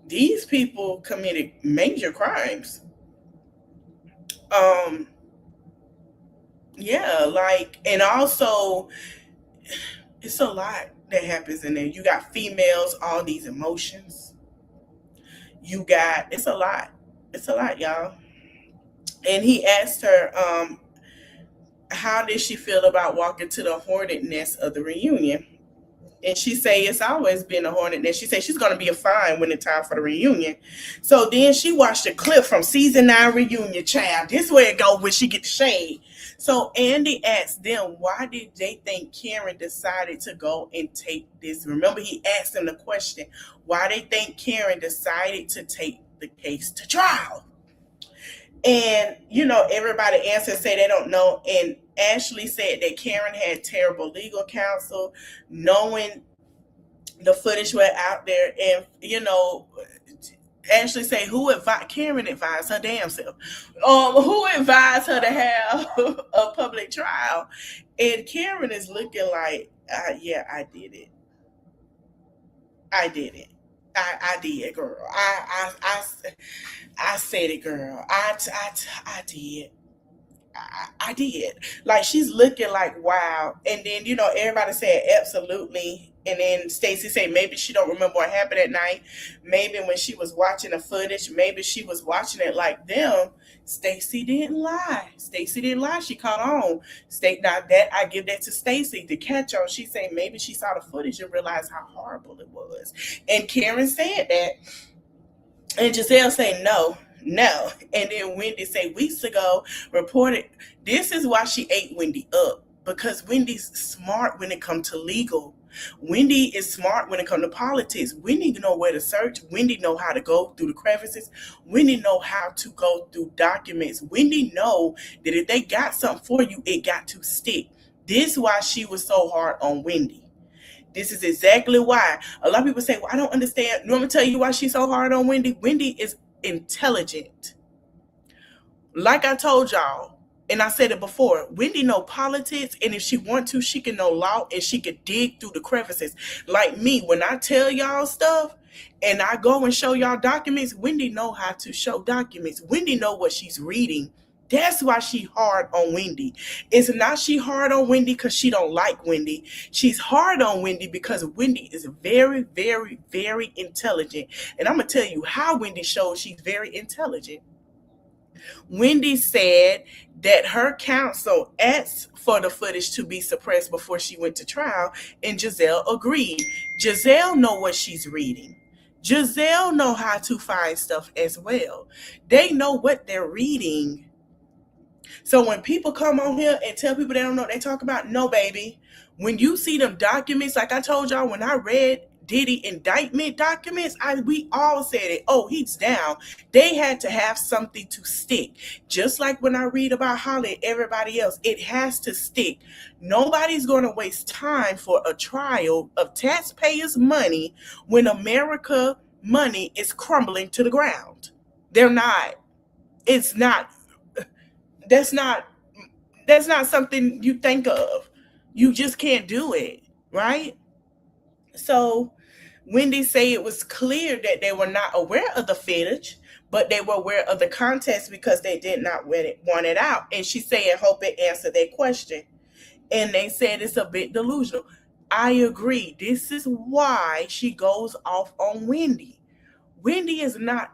B: These people committed major crimes. Yeah, like, and also it's a lot that happens in there. You got females, all these emotions. You got it's a lot. It's a lot, y'all. And he asked her, how did she feel about walking to the hornet nest of the reunion? And she say it's always been a hornet nest. She say she's gonna be a fine when it's time for the reunion. So then she watched a clip from season 9 reunion. Child, this way it go when she get the shade. So Andy asked them, why did they think Karen decided to go and take this? Remember, he asked them the question, why they think Karen decided to take the case to trial. And everybody answered, say they don't know. And Ashley said that Karen had terrible legal counsel, knowing the footage were out there. And Ashley say, who advised Karen? Advised her damn self. Who advised her to have a public trial? And Karen is looking like, yeah, I did it. I did it. I did, girl. I said it, girl. I did. I did. Like, she's looking like, wow. And then, everybody said absolutely. And then Stacy said maybe she don't remember what happened at night. Maybe when she was watching the footage, maybe she was watching it like them. Stacy didn't lie. Stacy didn't lie. She caught on. Now that I give that to Stacy to catch on. She said maybe she saw the footage and realized how horrible it was. And Karen said that. And Giselle say no. And then Wendy say weeks ago reported this is why she ate Wendy up. Because Wendy's smart when it comes to legal. Wendy is smart when it comes to politics. Wendy know where to search. Wendy know how to go through the crevices. Wendy know how to go through documents. Wendy know that if they got something for you, it got to stick. This is why she was so hard on Wendy. This is exactly why. A lot of people say, well, I don't understand. Let me tell you why she's so hard on Wendy. Wendy is intelligent. Like I told y'all, and I said it before, Wendy know politics, and if she want to, she can know law, and she can dig through the crevices. Like me, when I tell y'all stuff, and I go and show y'all documents, Wendy know how to show documents. Wendy know what she's reading. That's why she hard on Wendy. It's not she hard on Wendy because she don't like Wendy. She's hard on Wendy because Wendy is very, very, very intelligent. And I'm going to tell you how Wendy shows she's very intelligent. Wendy said that her counsel asked for the footage to be suppressed before she went to trial, and Giselle agreed. Giselle know what she's reading. Giselle know how to find stuff as well. They know what they're reading. So when people come on here and tell people they don't know what they talk about, no, baby. When you see them documents, like I told y'all, when I read Diddy indictment documents, we all said it. Oh, he's down. They had to have something to stick. Just like when I read about Holly and everybody else, it has to stick. Nobody's going to waste time for a trial of taxpayers' money when America money is crumbling to the ground. They're not. It's not. That's not something you think of. You just can't do it, right? So Wendy say it was clear that they were not aware of the footage, but they were aware of the context because they did not want it out. And she said, hope it answered their question. And they said it's a bit delusional. I agree. This is why she goes off on Wendy. Wendy is not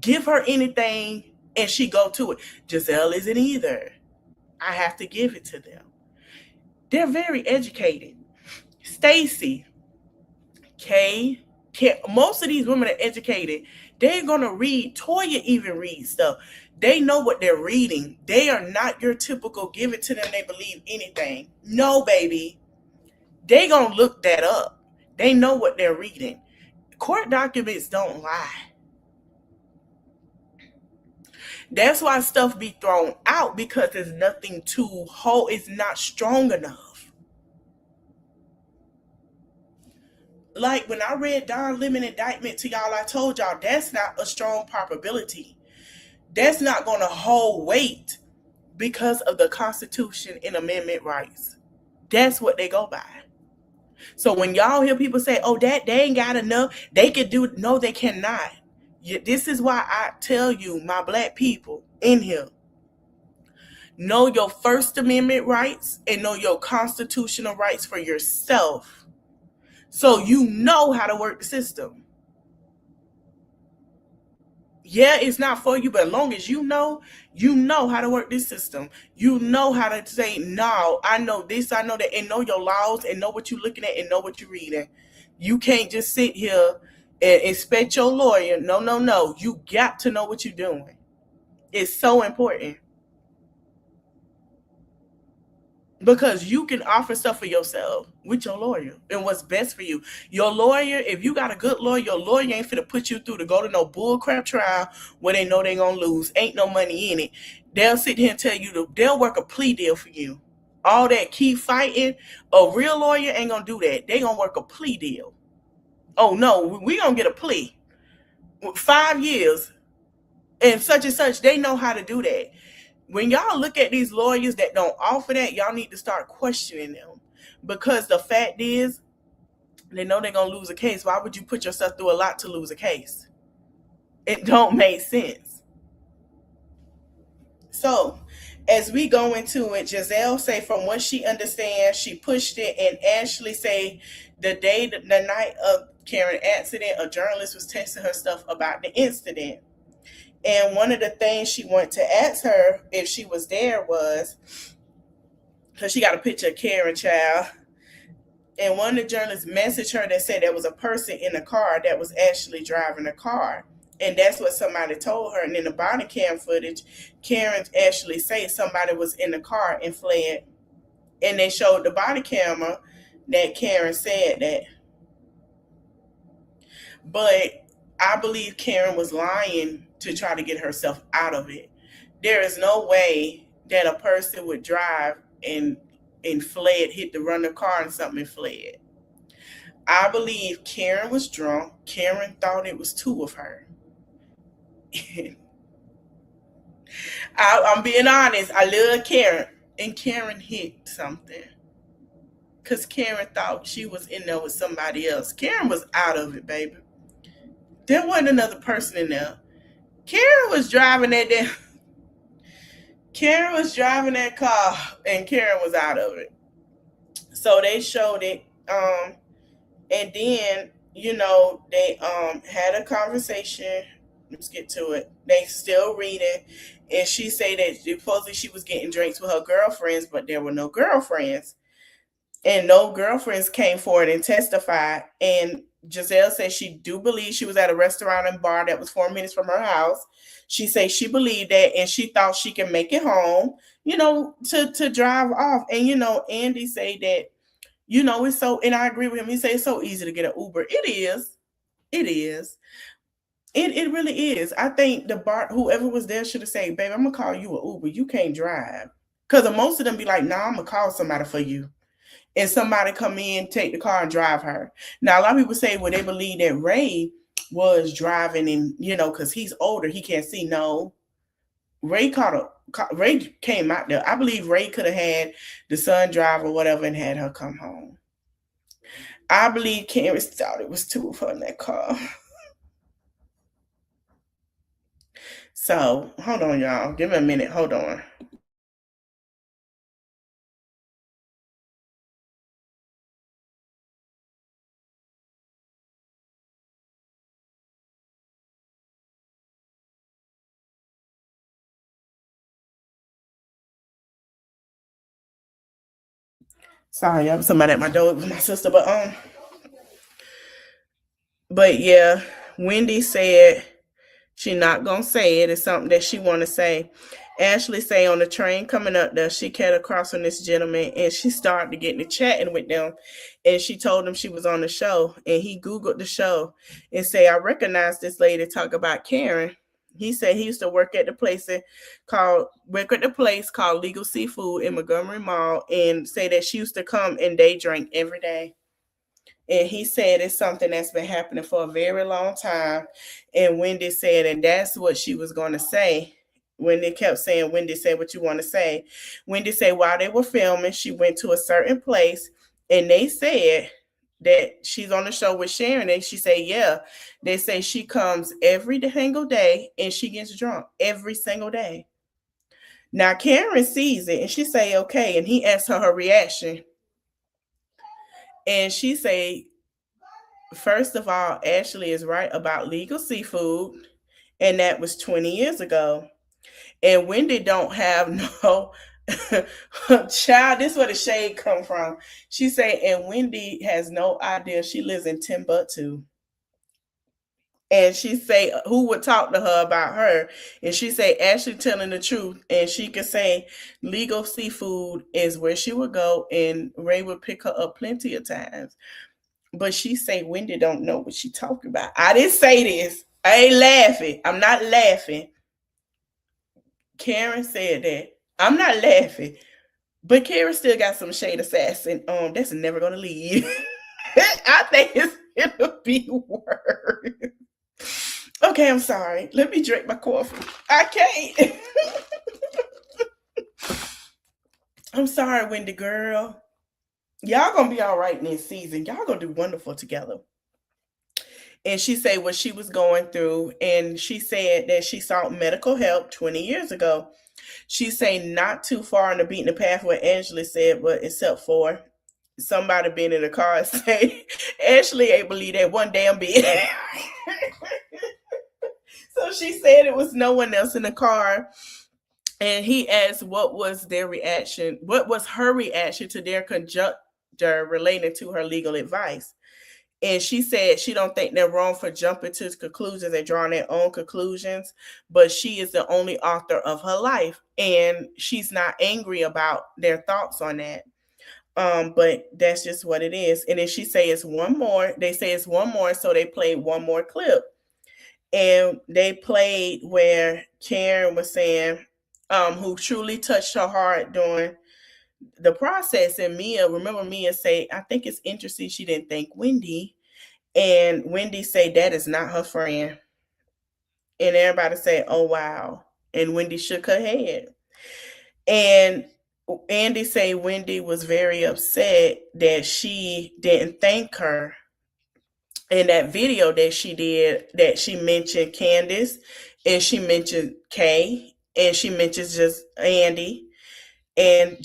B: give her anything and she go to it. Giselle isn't either. I have to give it to them. They're very educated. Stacy, Kay, most of these women are educated. They're going to read. Toya even reads stuff. They know what they're reading. They are not your typical give it to them, they believe anything. No, baby. They going to look that up. They know what they're reading. Court documents don't lie. That's why stuff be thrown out because there's nothing to hold. It's not strong enough. Like when I read Don Lemon indictment to y'all, I told y'all that's not a strong probability. That's not going to hold weight because of the Constitution and amendment rights. That's what they go by. So when y'all hear people say, oh, that they ain't got enough, they could do it. No, they cannot. This is why I tell you, my black people in here, Know your First Amendment rights and know your constitutional rights for yourself. So you know how to work the system. Yeah, it's not for you, but as long as you know how to work this system. You know how to say, no, I know this, I know that, and know your laws and know what you're looking at and know what you're reading. You can't just sit here and expect your lawyer. No, no, no. You got to know what you're doing. It's so important. Because you can offer stuff for yourself with your lawyer and what's best for you. Your lawyer, if you got a good lawyer, your lawyer ain't finna put you through to go to no bullcrap trial where they know they gonna lose. Ain't no money in it. They'll sit here and tell you they'll work a plea deal for you. All that keep fighting, a real lawyer ain't gonna do that. They gonna work a plea deal. Oh no, we gonna get a plea. 5 years and such. They know how to do that. When y'all look at these lawyers that don't offer that, y'all need to start questioning them. Because the fact is, they know they're going to lose a case. Why would you put yourself through a lot to lose a case? It don't make sense. So, as we go into it, Giselle say from what she understands, she pushed it, and Ashley say the night of Karen accident, a journalist was texting her stuff about the incident. And one of the things she wanted to ask her if she was there was, because she got a picture of Karen, child. And one of the journalists messaged her that said there was a person in the car that was actually driving the car. And that's what somebody told her. And in the body cam footage, Karen actually said somebody was in the car and fled. And they showed the body camera that Karen said that. But I believe Karen was lying to try to get herself out of it. There is no way that a person would drive and fled, hit the run of the car and something and fled. I believe Karen was drunk. Karen thought it was two of her. I'm being honest. I love Karen. And Karen hit something. Because Karen thought she was in there with somebody else. Karen was out of it, baby. There wasn't another person in there. Karen was driving that damn. Karen was driving that car and Karen was out of it. So they showed it. And then, they had a conversation. Let's get to it. They still reading. And she said that supposedly she was getting drinks with her girlfriends, but there were no girlfriends. And no girlfriends came forward and testified. And Giselle said she do believe she was at a restaurant and bar that was 4 minutes from her house. She said she believed that and she thought she can make it home, to drive off. And, Andy say that, it's so, and I agree with him. He said it's so easy to get an Uber. It is. It is. It really is. I think the bar, whoever was there should have said, babe, I'm going to call you an Uber. You can't drive. Because most of them be like, nah, I'm going to call somebody for you. And somebody come in, take the car and drive her. Now, a lot of people say, well, they believe that Ray was driving and, because he's older, he can't see. No. Ray came out there. I believe Ray could have had the son drive or whatever and had her come home. I believe Karen thought it was two of her in that car. So, hold on, y'all. Give me a minute. Hold on. Sorry, I was somebody at my door with my sister, but yeah, Wendy said she not gonna say it. It's something that she want to say. Ashley say on the train coming up there, she came across on this gentleman and she started to get to chatting with them. And she told him she was on the show. And he Googled the show and say, I recognize this lady talk about Karen. He said he used to work at the place called Legal Seafood in Montgomery Mall and say that she used to come and day drink every day. And he said it's something that's been happening for a very long time. And Wendy said, and that's what she was going to say. When they kept saying, Wendy, say what you want to say. Wendy said while they were filming, she went to a certain place and they said that she's on the show with Sharon. And she said, yeah, they say she comes every single day and she gets drunk every single day. Now Karen sees it and she say, okay, and he asks her reaction. And she say, first of all, Ashley is right about legal seafood. And that was 20 years ago. And Wendy don't have no child. This is where the shade come from. She say, and Wendy has no idea she lives in Timbuktu. And she say, who would talk to her about her? And she say, Ashley telling the truth. And she could say, legal seafood is where she would go, and Ray would pick her up plenty of times. But she say Wendy don't know what she talking about. I didn't say this. I ain't laughing. I'm not laughing. Karen said that. I'm not laughing. But Karen still got some shade assassin. That's never gonna leave. I think it's gonna be worse. Okay, I'm sorry. Let me drink my coffee. I can't. I'm sorry, Wendy girl. Y'all gonna be all right in this season. Y'all gonna do wonderful together. And she said what she was going through, and she said that she sought medical help 20 years ago. She said not too far on the beaten path what Ashley said, but except for somebody being in the car and say, Ashley ain't believe that one damn bit. So she said it was no one else in the car. And he asked what was their reaction, what was her reaction to their conjecture relating to her legal advice. And she said she don't think they're wrong for jumping to conclusions and drawing their own conclusions, but she is the only author of her life, and she's not angry about their thoughts on that. But that's just what it is. And then she say it's one more. They say it's one more, so they played one more clip, and they played where Karen was saying, who truly touched her heart during the process. And Mia say, I think it's interesting she didn't thank Wendy. And Wendy say that is not her friend. And everybody say, oh wow. And Wendy shook her head. And Andy say Wendy was very upset that she didn't thank her in that video that she did, that she mentioned Candace and she mentioned Kay and she mentions just Andy. And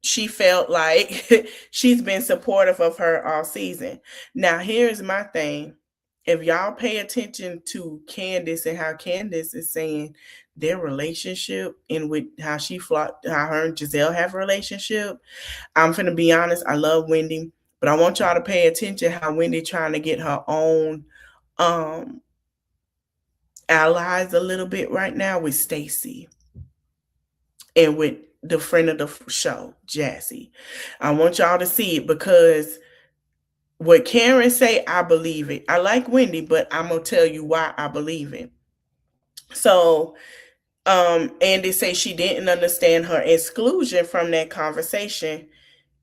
B: she felt like she's been supportive of her all season. Now, here's my thing. If y'all pay attention to Candace and how Candace is saying their relationship and with how how her and Giselle have a relationship, I'm finna be honest, I love Wendy, but I want y'all to pay attention how Wendy trying to get her own allies a little bit right now with Stacy and with the friend of the show, Jassy. I want y'all to see it because what Karen say, I believe it. I like Wendy, but I'm gonna tell you why I believe it. So, Andy say she didn't understand her exclusion from that conversation,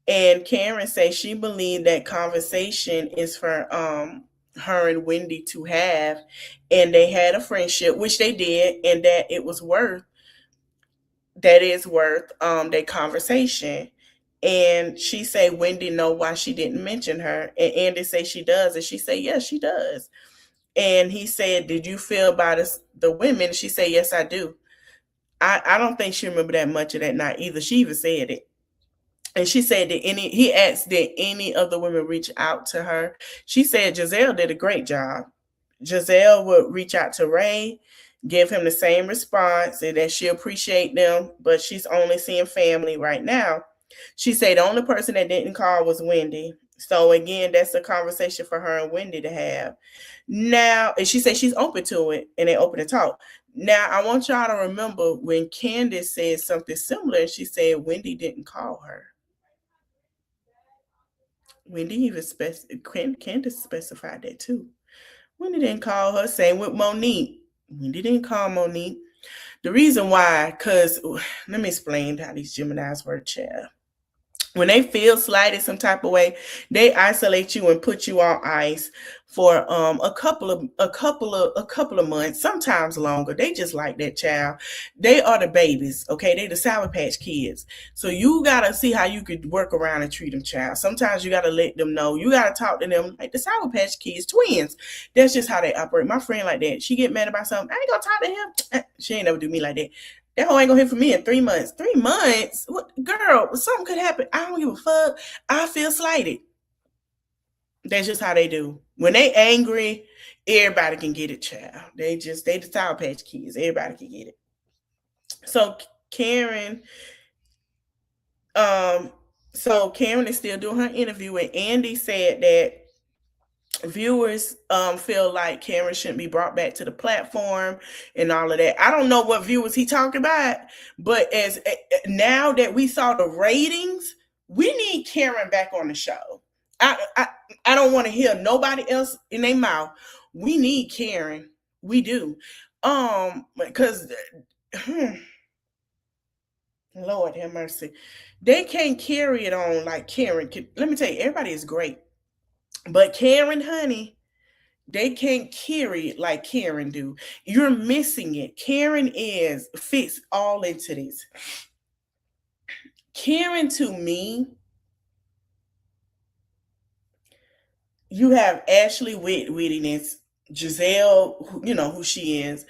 B: and Karen say she believed that conversation is for her and Wendy to have, and they had a friendship, which they did, and that it was worth their conversation. And she say Wendy know why she didn't mention her, and Andy say she does, and she say yes, she does. And he said, did you feel about the women? She said, yes, I do. I don't think she remembered that much of that night either. She even said it. And she said that he asked, did any of the women reach out to her? She said Giselle did a great job. Giselle would reach out to Ray, give him the same response, and that she appreciate them, but she's only seeing family right now. She said the only person that didn't call was Wendy. So again, that's a conversation for her and Wendy to have. Now, and she said she's open to it, and they open to talk. Now, I want y'all to remember when Candace said something similar, and she said Wendy didn't call her. Wendy even Candace specified that too. Wendy didn't call her. Same with Monique. Wendy didn't call Monique. The reason why, because let me explain how these Geminis work, child. When they feel slighted some type of way, they isolate you and put you on ice for a couple of months, sometimes longer. They just like that, child. They are the babies, okay? They the Sour Patch Kids. So you gotta see how you could work around and treat them, child. Sometimes you gotta let them know. You gotta talk to them like the Sour Patch Kids, twins. That's just how they operate. My friend like that. She get mad about something. I ain't gonna talk to him. She ain't never do me like that. That hoe ain't gonna hear from me in 3 months. 3 months? What, girl? Something could happen. I don't give a fuck. I feel slighted. That's just how they do. When they angry, everybody can get it, child. They the Sour Patch Kids. Everybody can get it. So Karen, um, Karen is still doing her interview, and Andy said that viewers feel like Karen shouldn't be brought back to the platform and all of that. I don't know what viewers he talking about, but as now that we saw the ratings, we need Karen back on the show. I don't want to hear nobody else in their mouth. We need Karen. We do. Because Lord have mercy. They can't carry it on like Karen. Let me tell you, everybody is great. But Karen, honey, they can't carry it like Karen do. You're missing it. Karen fits all into this. Karen, to me, you have Ashley Wittiness, Giselle, you know who she is.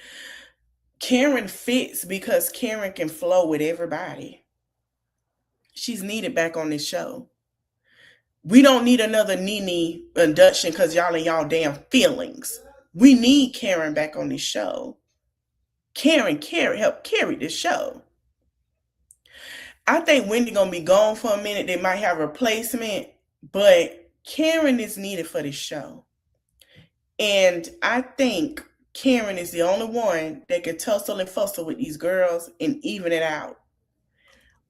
B: Karen fits because Karen can flow with everybody. She's needed back on this show. We don't need another Nene induction because y'all in y'all damn feelings. We need Karen back on this show. Karen help carry this show. I think Wendy gonna be gone for a minute. They might have a replacement, but Karen is needed for this show. And I think Karen is the only one that can tussle and fussle with these girls and even it out.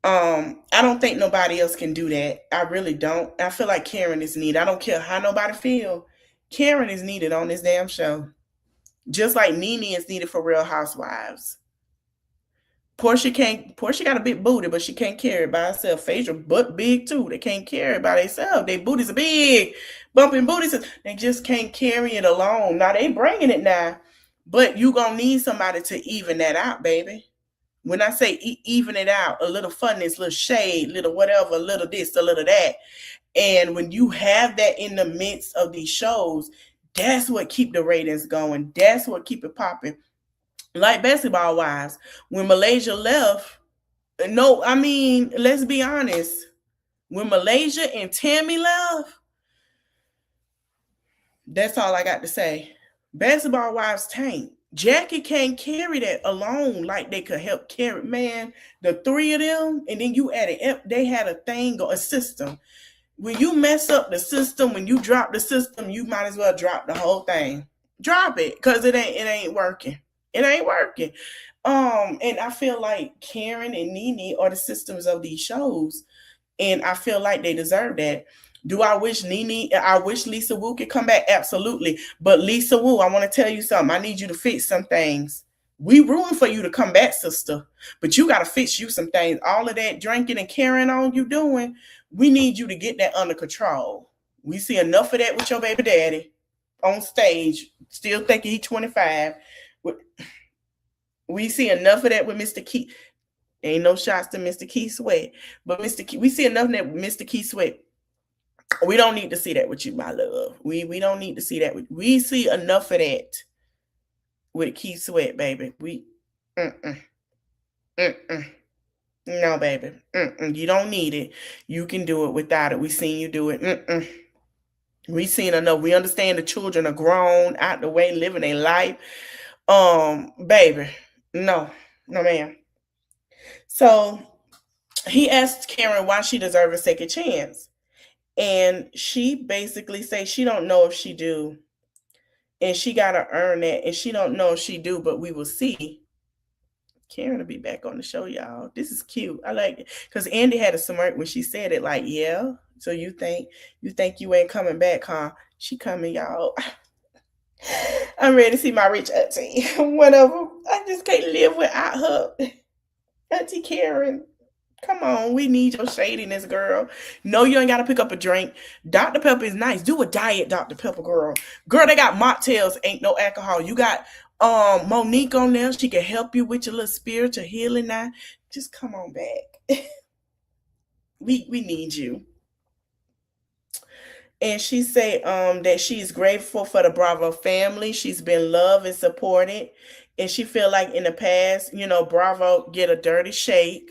B: I don't think nobody else can do that. I really don't. I feel like Karen is needed. I don't care how nobody feel. Karen is needed on this damn show. Just like Nene is needed for Real Housewives. Portia got a big booty, but she can't carry it by herself. Phaedra butt big too. They can't carry it by themselves. Their booties are big, bumping booties. They just can't carry it alone. Now they bringing it now, but you gonna need somebody to even that out, baby. When I say even it out, a little funness, a little shade, little whatever, a little this, a little that. And when you have that in the midst of these shows, that's what keep the ratings going. That's what keep it popping. Like Basketball Wives, when Malaysia left, no, I mean, let's be honest. When Malaysia and Tammy left, that's all I got to say. Basketball Wives tank. Jackie can't carry that alone like they could help carry. Man, the three of them, and then you added, they had a thing, a system. When you mess up the system, when you drop the system, you might as well drop the whole thing. Drop it, because it ain't working. It ain't working. And I feel like Karen and Nene are the systems of these shows. And I feel like they deserve that. Do I wish Lisa Wu could come back? Absolutely. But Lisa Wu, I want to tell you something. I need you to fix some things. We rooting for you to come back, sister. But you got to fix you some things. All of that drinking and carrying on you doing, we need you to get that under control. We see enough of that with your baby daddy on stage, still thinking he's 25. We see enough of that with Mr. Keith. Ain't no shots to Mr. Keith Sweat. But we see enough of that with Mr. Keith Sweat. We don't need to see that with you, my love. We don't need to see that. We see enough of that with Keith Sweat, baby. No, baby. You don't need it. You can do it without it. We seen you do it. We seen enough. We understand the children are grown, out the way, living their life. Baby, no, ma'am. So he asked Karen why she deserved a second chance. And she basically says she don't know if she do. And she got to earn that. And she don't know if she do, but we will see. Karen will be back on the show, y'all. This is cute. I like it. Because Andy had a smirk when she said it, like, yeah. So you think you ain't coming back, huh? She coming, y'all. I'm ready to see my rich auntie. One of them. I just can't live without her. Auntie Karen. Come on, we need your shadiness, girl. No, you ain't got to pick up a drink. Dr. Pepper is nice. Do a diet, Dr. Pepper, girl. Girl, they got mocktails, ain't no alcohol. You got Monique on there. She can help you with your little spiritual healing now. Just come on back. we need you. And she said that she's grateful for the Bravo family. She's been loved and supported. And she feel like in the past, Bravo get a dirty shake.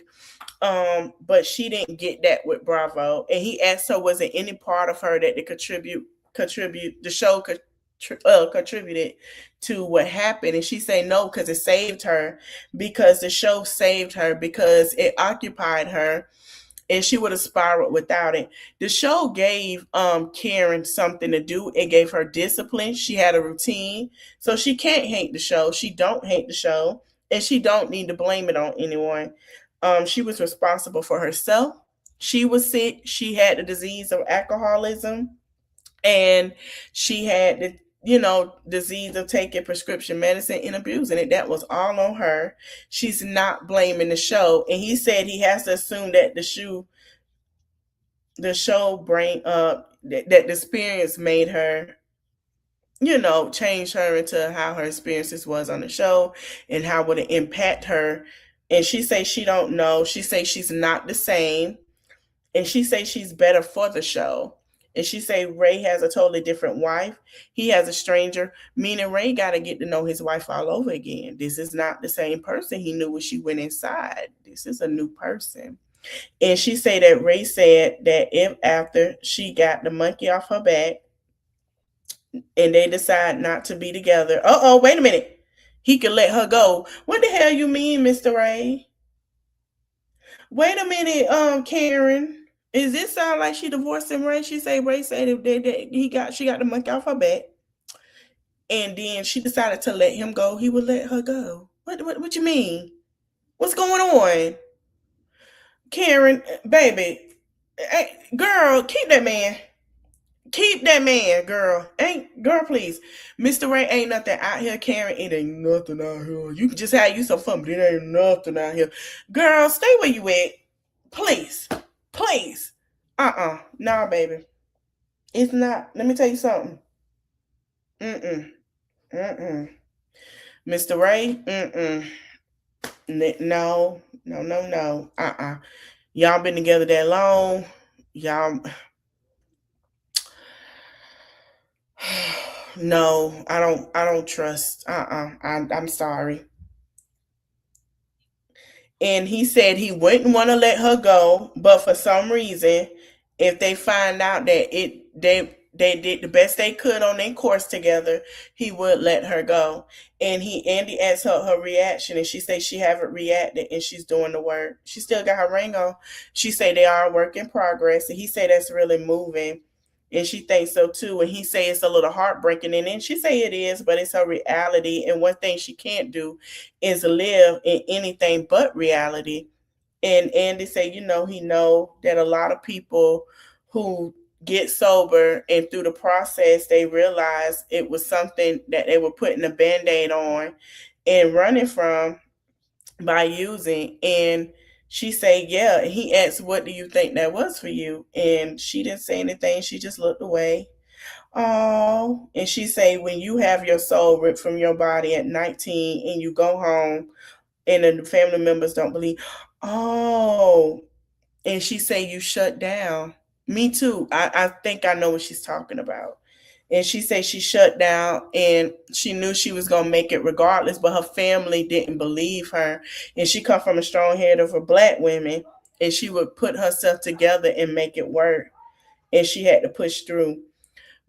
B: But she didn't get that with Bravo. And he asked her, was it any part of her that they contribute the show contributed to what happened? And she said no, because it saved her, because the show saved her, because it occupied her, and she would have spiraled without it. The show gave Karen something to do. It gave her discipline. She had a routine. So she can't hate the show. She don't hate the show. And she don't need to blame it on anyone. She was responsible for herself. She was sick. She had the disease of alcoholism, and she had the disease of taking prescription medicine and abusing it. That was all on her. She's not blaming the show. And he said he has to assume that the show brain that the experience made her, change her into how her experiences was on the show and how would it impact her. And she say she don't know. She say she's not the same. And she say she's better for the show. And she say Ray has a totally different wife. He has a stranger, meaning Ray got to get to know his wife all over again. This is not the same person he knew when she went inside. This is a new person. And she say that Ray said that if after she got the monkey off her back and they decide not to be together, wait a minute, he could let her go. What the hell you mean, Mr. Ray? Wait a minute, Karen. Is this sound like she divorcing Ray? She say Ray said if she got the monkey off her back, and then she decided to let him go, he would let her go. What you mean? What's going on, Karen? Baby, hey, girl, keep that man. Keep that man, girl. Ain't girl, please. Mr. Ray ain't nothing out here, Karen. It ain't nothing out here. You can just have you some fun, but it ain't nothing out here. Girl, stay where you at. Please. Please. Nah, baby. It's not. Let me tell you something. Mm-mm. Mm-mm. Mr. Ray, mm-mm. No. No, no, no. Y'all been together that long. Y'all no, I don't trust. I'm sorry. And he said he wouldn't want to let her go, but for some reason, if they find out that they did the best they could on their course together, he would let her go. And Andy asked her reaction, and she said she haven't reacted, and she's doing the work. She still got her ring on. She said they are a work in progress, and he said that's really moving. And she thinks so too. And he say it's a little heartbreaking, and then she say it is, but it's her reality. And one thing she can't do is live in anything but reality. And Andy say, he know that a lot of people who get sober and through the process they realize it was something that they were putting a band-aid on and running from by using. And she say, yeah. And he asked, what do you think that was for you? And she didn't say anything. She just looked away. Oh, and she say, when you have your soul ripped from your body at 19 and you go home and the family members don't believe, oh, and she say you shut down. Me too. I think I know what she's talking about. And she said she shut down and she knew she was gonna make it regardless, but her family didn't believe her. And she come from a strong head of a black women, and she would put herself together and make it work. And she had to push through.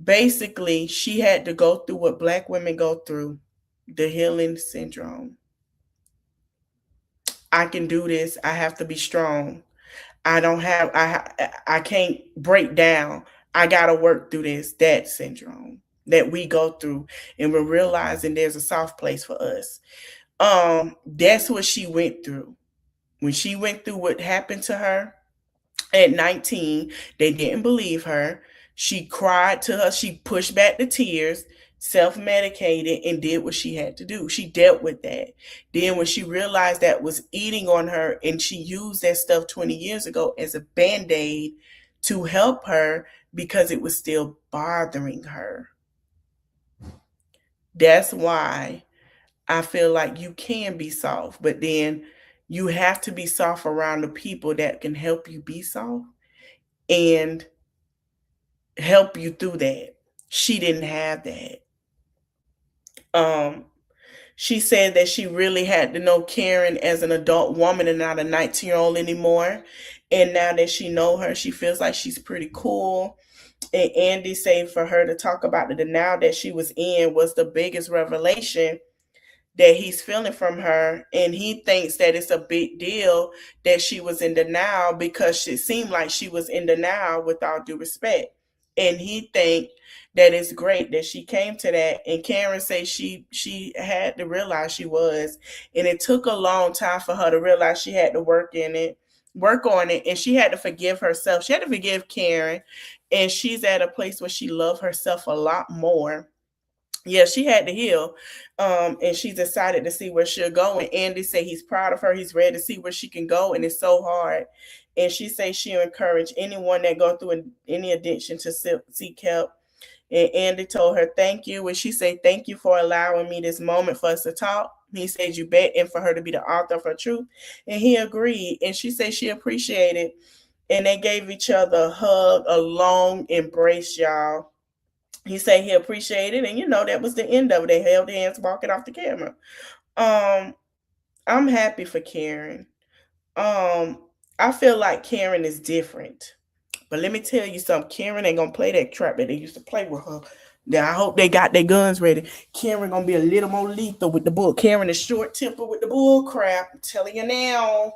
B: Basically, she had to go through what black women go through, the healing syndrome. I can do this. I have to be strong. I don't have I can't break down. I got to work through this, that syndrome that we go through, and we're realizing there's a soft place for us. That's what she went through. When she went through what happened to her at 19, they didn't believe her. She cried to her, she pushed back the tears, self-medicated, and did what she had to do. She dealt with that. Then when she realized that was eating on her, and she used that stuff 20 years ago as a band-aid to help her because it was still bothering her. That's why I feel like you can be soft, but then you have to be soft around the people that can help you be soft and help you through that. She didn't have that. Um, She said that she really had to know Karen as an adult woman and not a 19-year-old anymore. And now that she know her, she feels like she's pretty cool. And Andy said for her to talk about the denial that she was in was the biggest revelation that he's feeling from her, and he thinks that it's a big deal that she was in denial because it seemed like she was in denial, with all due respect. And he think that it's great that she came to that. And Karen says she had to realize she was, and it took a long time for her to realize she had to work on it, and she had to forgive herself. She had to forgive Karen, and she's at a place where she loves herself a lot more. Yeah, she had to heal. And she's decided to see where she'll go. And Andy said he's proud of her. He's ready to see where she can go. And it's so hard. And she says she'll encourage anyone that go through any addiction to seek help. And Andy told her, thank you. And she said, thank you for allowing me this moment for us to talk. He said, you bet, and for her to be the author of her truth. And he agreed. And she said she appreciated. And they gave each other a hug, a long embrace, y'all. He said he appreciated, and that was the end of it. They held hands walking off the camera. I'm happy for Karen. I feel like Karen is different. But let me tell you something. Karen ain't gonna play that trap that they used to play with her. Now I hope they got their guns ready. Karen gonna be a little more lethal with the bull. Karen is short tempered with the bull crap. I'm telling you now.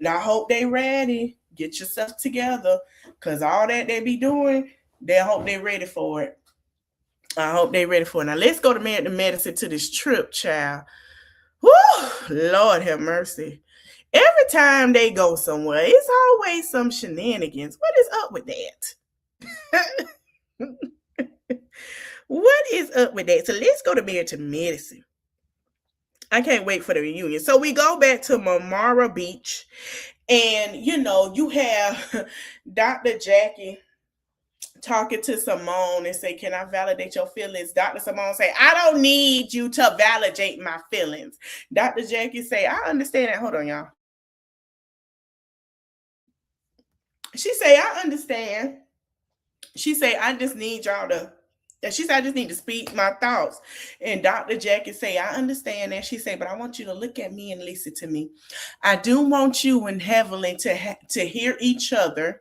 B: Now I hope they ready. Get yourself together. Cause all that they be doing, they hope they ready for it. I hope they ready for it. Now let's go to medicine to this trip, child. Whew, Lord have mercy. Every time they go somewhere, it's always some shenanigans. What is up with that? What is up with that? So let's go to married to medicine. I can't wait for the reunion. So we go back to Marmara Beach, and you have Dr. Jackie talking to Simone and say, can I validate your feelings? Dr. Simone say, I don't need you to validate my feelings. Dr. Jackie say, I understand that. Hold on, y'all. She say, I understand. She say, I just need y'all to, she said, I just need to speak my thoughts. And Dr. Jackie say, I understand that. She say, but I want you to look at me and listen to me. I do want you and Heavenly to hear each other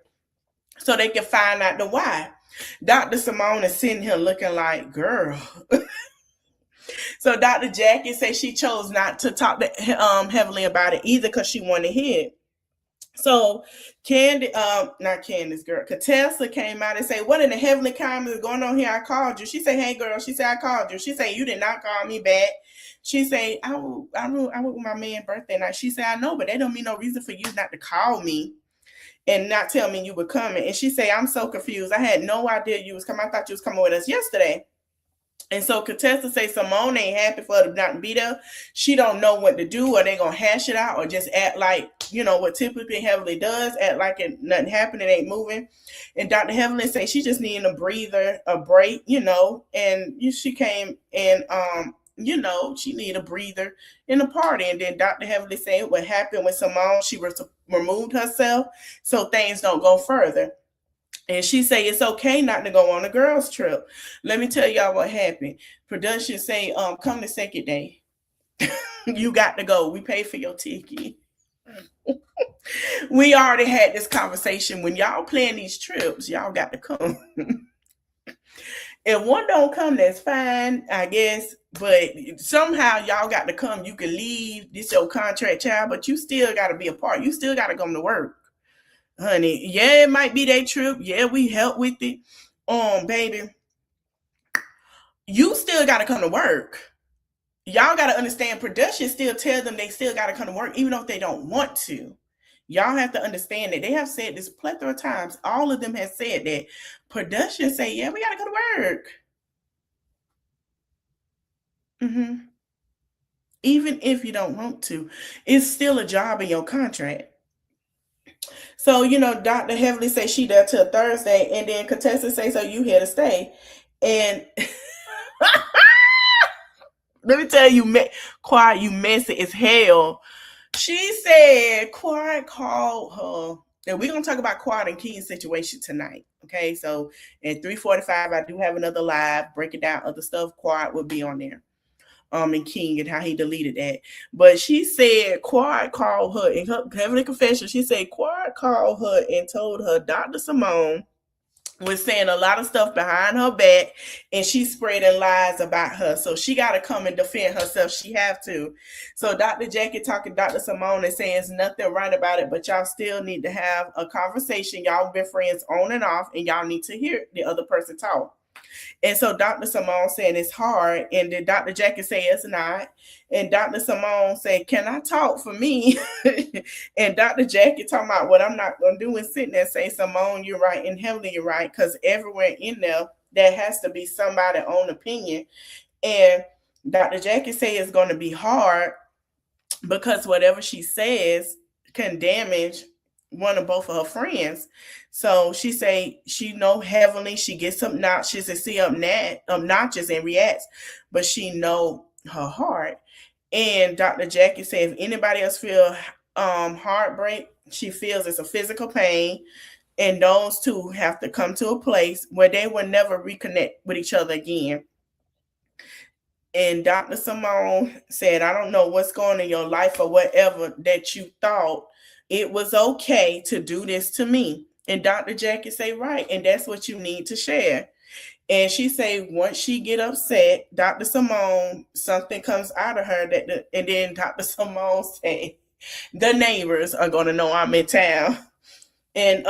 B: so they can find out the why. Dr. Simone is sitting here looking like, girl. So Dr. Jackie says she chose not to talk to Heavenly about it either because she wanted to hear it. So not Candace, girl, Katessa came out and say, what in the heavenly kindness is going on here? I called you. She said, hey girl, she said, I called you. She said, you did not call me back. She said, I went with my man's birthday night. She said, I know, but that don't mean no reason for you not to call me and not tell me you were coming. And she said, I'm so confused. I had no idea you was coming. I thought you was coming with us yesterday. And so Contessa say Simone ain't happy for her to not be there. She don't know what to do. Are they going to hash it out or just act like, what typically Heavenly does, act like nothing happened, it ain't moving. And Dr. Heavenly say she just needing a breather, a break, and she came and, she need a breather in the party. And then Dr. Heavenly say what happened with Simone, she removed herself so things don't go further. And she say it's okay not to go on a girls trip. Let me tell y'all what happened. Production say, come the second day. You got to go. We pay for your ticket. We already had this conversation. When y'all plan these trips, y'all got to come. If one don't come, that's fine, I guess. But somehow y'all got to come. You can leave. This your contract, child, but you still got to be a part. You still got to come to work. Honey, yeah, it might be their trip. Yeah, we help with it. Baby, you still got to come to work. Y'all got to understand, production still tell them they still got to come to work, even though they don't want to. Y'all have to understand that. They have said this plethora of times. All of them have said that. Production say, yeah, we got to go to work. Even if you don't want to, it's still a job in your contract. So, Dr. Heavenly say she there till Thursday, and then Contessa say, so you here to stay. And let me tell you, Quiet, you messy as hell. She said Quiet called her, and we're going to talk about Quiet and Keen's situation tonight, Okay, so at 3:45, I do have another live breaking down other stuff. Quad will be on there. And King and how he deleted that. But she said Quad called her in her heavenly confession. She said Quad called her and told her Dr. Simone was saying a lot of stuff behind her back, and she's spreading lies about her. So she got to come and defend herself. She have to. So Dr. Jackie talking to Dr. Simone and saying there's nothing right about it, but y'all still need to have a conversation. Y'all been friends on and off, and y'all need to hear the other person talk. And so Dr. Simone saying it's hard, and then Dr. Jackie say it's not. And Dr. Simone said, "Can I talk for me?" And Dr. Jackie talking about what I'm not gonna do is sit there and say, "Simone, you're right, and Heavenly, you're right," because everywhere in there has to be somebody's own opinion. And Dr. Jackie say it's gonna be hard because whatever she says can damage one of both of her friends. So she say she know Heavenly, she gets obnoxious and see obnoxious and reacts, but she know her heart. And Dr. Jackie said if anybody else feel heartbreak, she feels it's a physical pain, and those two have to come to a place where they will never reconnect with each other again. And Dr. Simone said, I don't know what's going on in your life or whatever that you thought it was okay to do this to me. And Dr. Jackie say, right, and that's what you need to share. And she say once she get upset, Dr. Simone, something comes out of her and then Dr. Simone say, the neighbors are gonna know I'm in town. And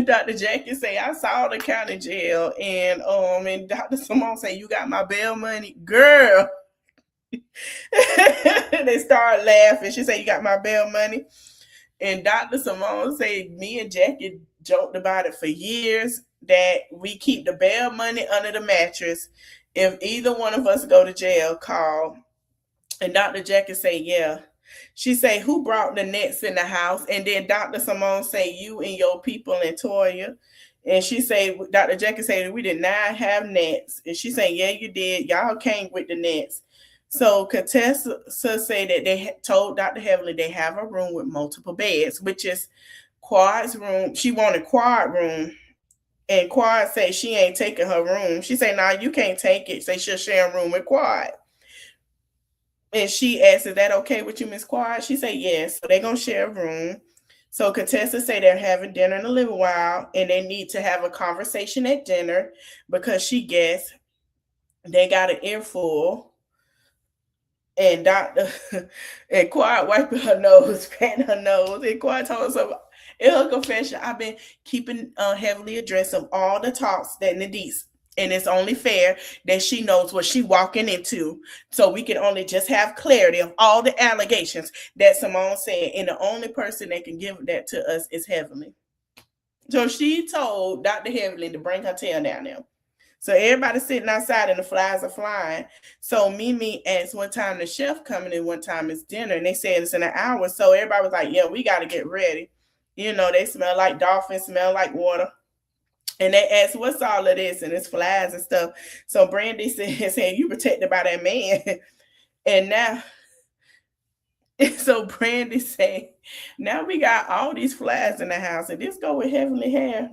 B: Dr. Jackie say, I saw the county jail, and Dr. Simone say, you got my bail money, girl. They start laughing. She said, you got my bail money. And Dr. Simone said, me and Jackie joked about it for years that we keep the bail money under the mattress. If either one of us go to jail, call. And Dr. Jackie say, yeah. She say, who brought the nets in the house? And then Dr. Simone say, you and your people in Toya. And she say, Dr. Jackie say, we did not have nets. And she say, yeah, you did. Y'all came with the nets. So Contessa say that they told Dr. Heavenly they have a room with multiple beds, which is Quad's room. She wanted Quad room. And Quad say she ain't taking her room. She say, nah, you can't take it. Say she'll share a room with Quad. And she asked, is that okay with you, Miss Quad? She said, yes. So they're going to share a room. So Contessa say they're having dinner in a little while, and they need to have a conversation at dinner because she guessed they got an earful. And Dr. and Quad wiping her nose, patting her nose. And Quad told us in her confession, I've been keeping Heavenly address of all the talks that Nadise, and it's only fair that she knows what she walking into, so we can only just have clarity of all the allegations that Simone said, and the only person that can give that to us is Heavenly. So she told Dr. Heavenly to bring her tail down there. So everybody's sitting outside and the flies are flying. So Mimi asked what time the chef coming and what time is dinner, and they said it's in an hour. So everybody was like, yeah, we got to get ready. You know, they smell like dolphins, smell like water. And they asked, what's all of this? And it's flies and stuff. So Brandy said, you protected by that man. And now, so Brandy said, now we got all these flies in the house, and this go with Heavenly hair.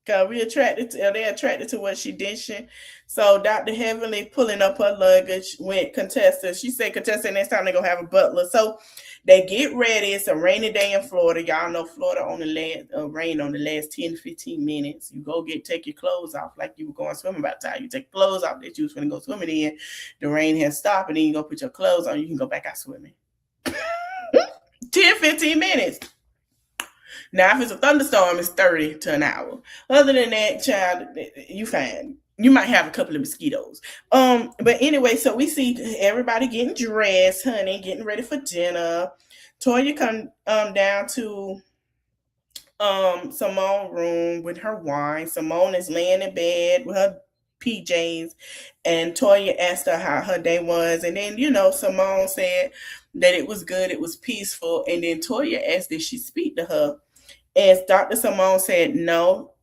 B: Cause they're attracted to what she dishing. So Dr. Heavenly pulling up her luggage with Contessa. She said Contessa next time they're gonna have a butler. So they get ready. It's a rainy day in Florida. Y'all know Florida on the last rain on the last 10 to 15 minutes. You go take your clothes off like you were going swimming about time. You take clothes off that you was gonna go swimming in. The rain has stopped, and then you go put your clothes on, you can go back out swimming. 10, 15 minutes. Now, if it's a thunderstorm, it's 30 to an hour. Other than that, child, you fine. You might have a couple of mosquitoes. But anyway, so we see everybody getting dressed, honey, getting ready for dinner. Toya come down to Simone's room with her wine. Simone is laying in bed with her PJs, and Toya asked her how her day was, and then Simone said that it was good, it was peaceful, and then Toya asked did she speak to her. As Dr. Simone said, no,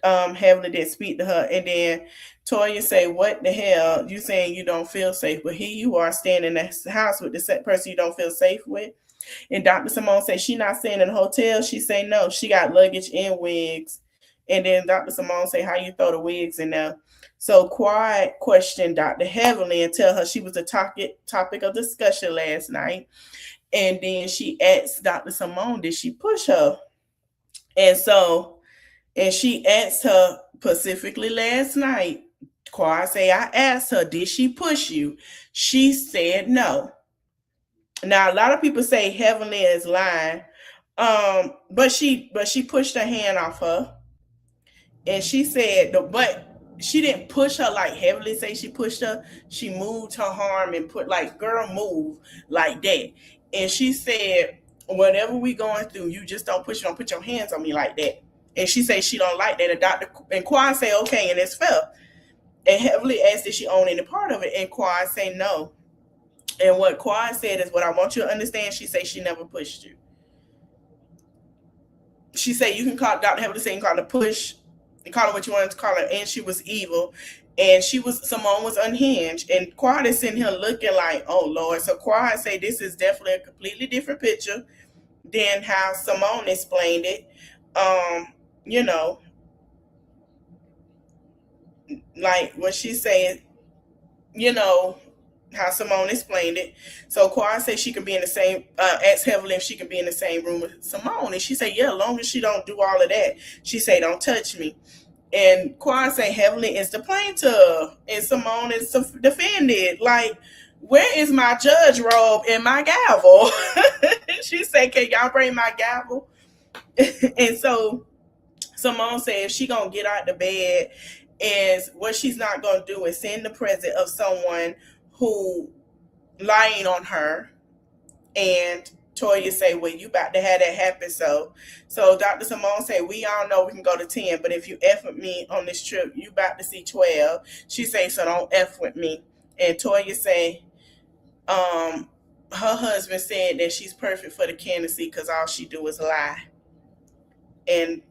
B: Heavenly didn't speak to her. And then Toya say, what the hell? You saying you don't feel safe, but here you are standing in the house with the person you don't feel safe with. And Dr. Simone said she not staying in a hotel. She say no, she got luggage and wigs. And then Dr. Simone say, how you throw the wigs in there? So Quad questioned Dr. Heavenly and tell her she was the topic of discussion last night. And then she asked Dr. Simone, did she push her? And she asked her specifically last night. Quad say, I asked her, did she push you? She said no. Now a lot of people say Heavenly is lying, but she pushed her hand off her, and she said but she didn't push her like Heavenly say she pushed her. She moved her arm and put like, girl, move like that. And she said, whatever we going through, you just don't put your hands on me like that. And she said she don't like that. And Quad say okay, and it's fair. And Heavenly asked if she owned any part of it, and Quad say no. And what Quad said is what I want you to understand. She said she never pushed you. She said you can call Dr. Heavenly saying call her push, and call her what you wanted to call her, and she was evil, and Simone was unhinged, and Quad is sitting here looking like, oh Lord. So Quad say this is definitely a completely different picture than how Simone explained it. You know, like what she said, you know, how Simone explained it. So Quad said she can be in the same, asked Heavenly if she can be in the same room with Simone. And she said, yeah, as long as she don't do all of that. She said, don't touch me. And Quad said Heavenly is the plaintiff. And Simone is defended. Like, where is my judge robe and my gavel? She said, can y'all bring my gavel? And so Simone said if she gonna get out the bed, is what she's not gonna do is sit in the presence of someone who lying on her. And Toya say, well, you about to have that happen. So Dr. Simone say, we all know we can go to 10, but if you F with me on this trip, you about to see 12. She say, so don't F with me. And Toya say, her husband said that she's perfect for the candidacy because all she do is lie. And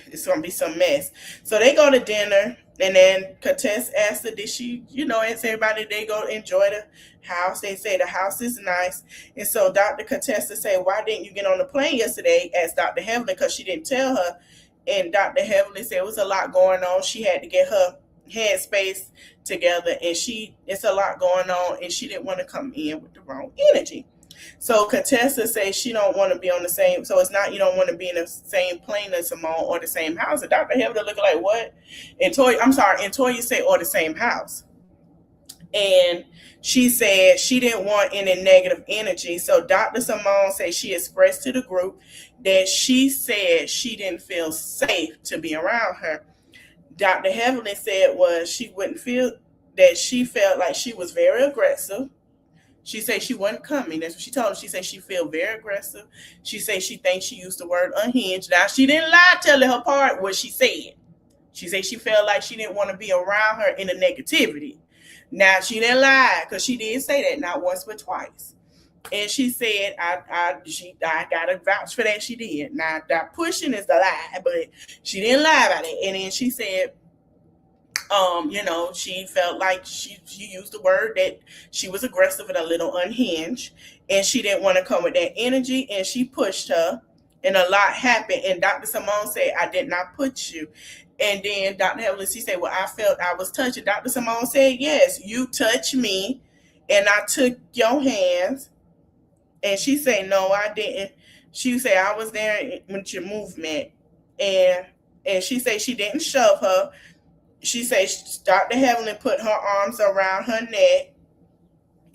B: it's gonna be some mess. So they go to dinner, and then Contessa asked her, did she, ask everybody they go enjoy the house. They say the house is nice. And so Dr. Contessa say, why didn't you get on the plane yesterday? Asked Dr. Heavenly, because she didn't tell her. And Dr. Heavenly said it was a lot going on. She had to get her headspace together, and it's a lot going on, and she didn't want to come in with the wrong energy. So Contessa says she don't want to be on the same. So it's not you don't want to be in the same plane as Simone or the same house. And Dr. Heavenly looking like what? And Toya said or the same house. And she said she didn't want any negative energy. So Dr. Simone said she expressed to the group that she said she didn't feel safe to be around her. Dr. Heavenly said was she wouldn't feel that she felt like she was very aggressive. She said she wasn't coming. That's what she told her. She said she felt very aggressive. She said she thinks she used the word unhinged. Now, she didn't lie telling her part what she said. She said she felt like she didn't want to be around her in the negativity. Now, she didn't lie because she did say that not once but twice. And she said, I got to vouch for that. She did. Now, that pushing is the lie, but she didn't lie about it. And then she said, she felt like she used the word that she was aggressive and a little unhinged, and she didn't want to come with that energy, and she pushed her, and a lot happened. And Dr. Simone said, I did not put you. And then Dr. Heavenly, she said, well, I felt I was touching. Dr. Simone said, yes, you touched me, and I took your hands. And she said, no, I didn't. She said, I was there with your movement. And she said she didn't shove her. She says Dr. Heavenly put her arms around her neck,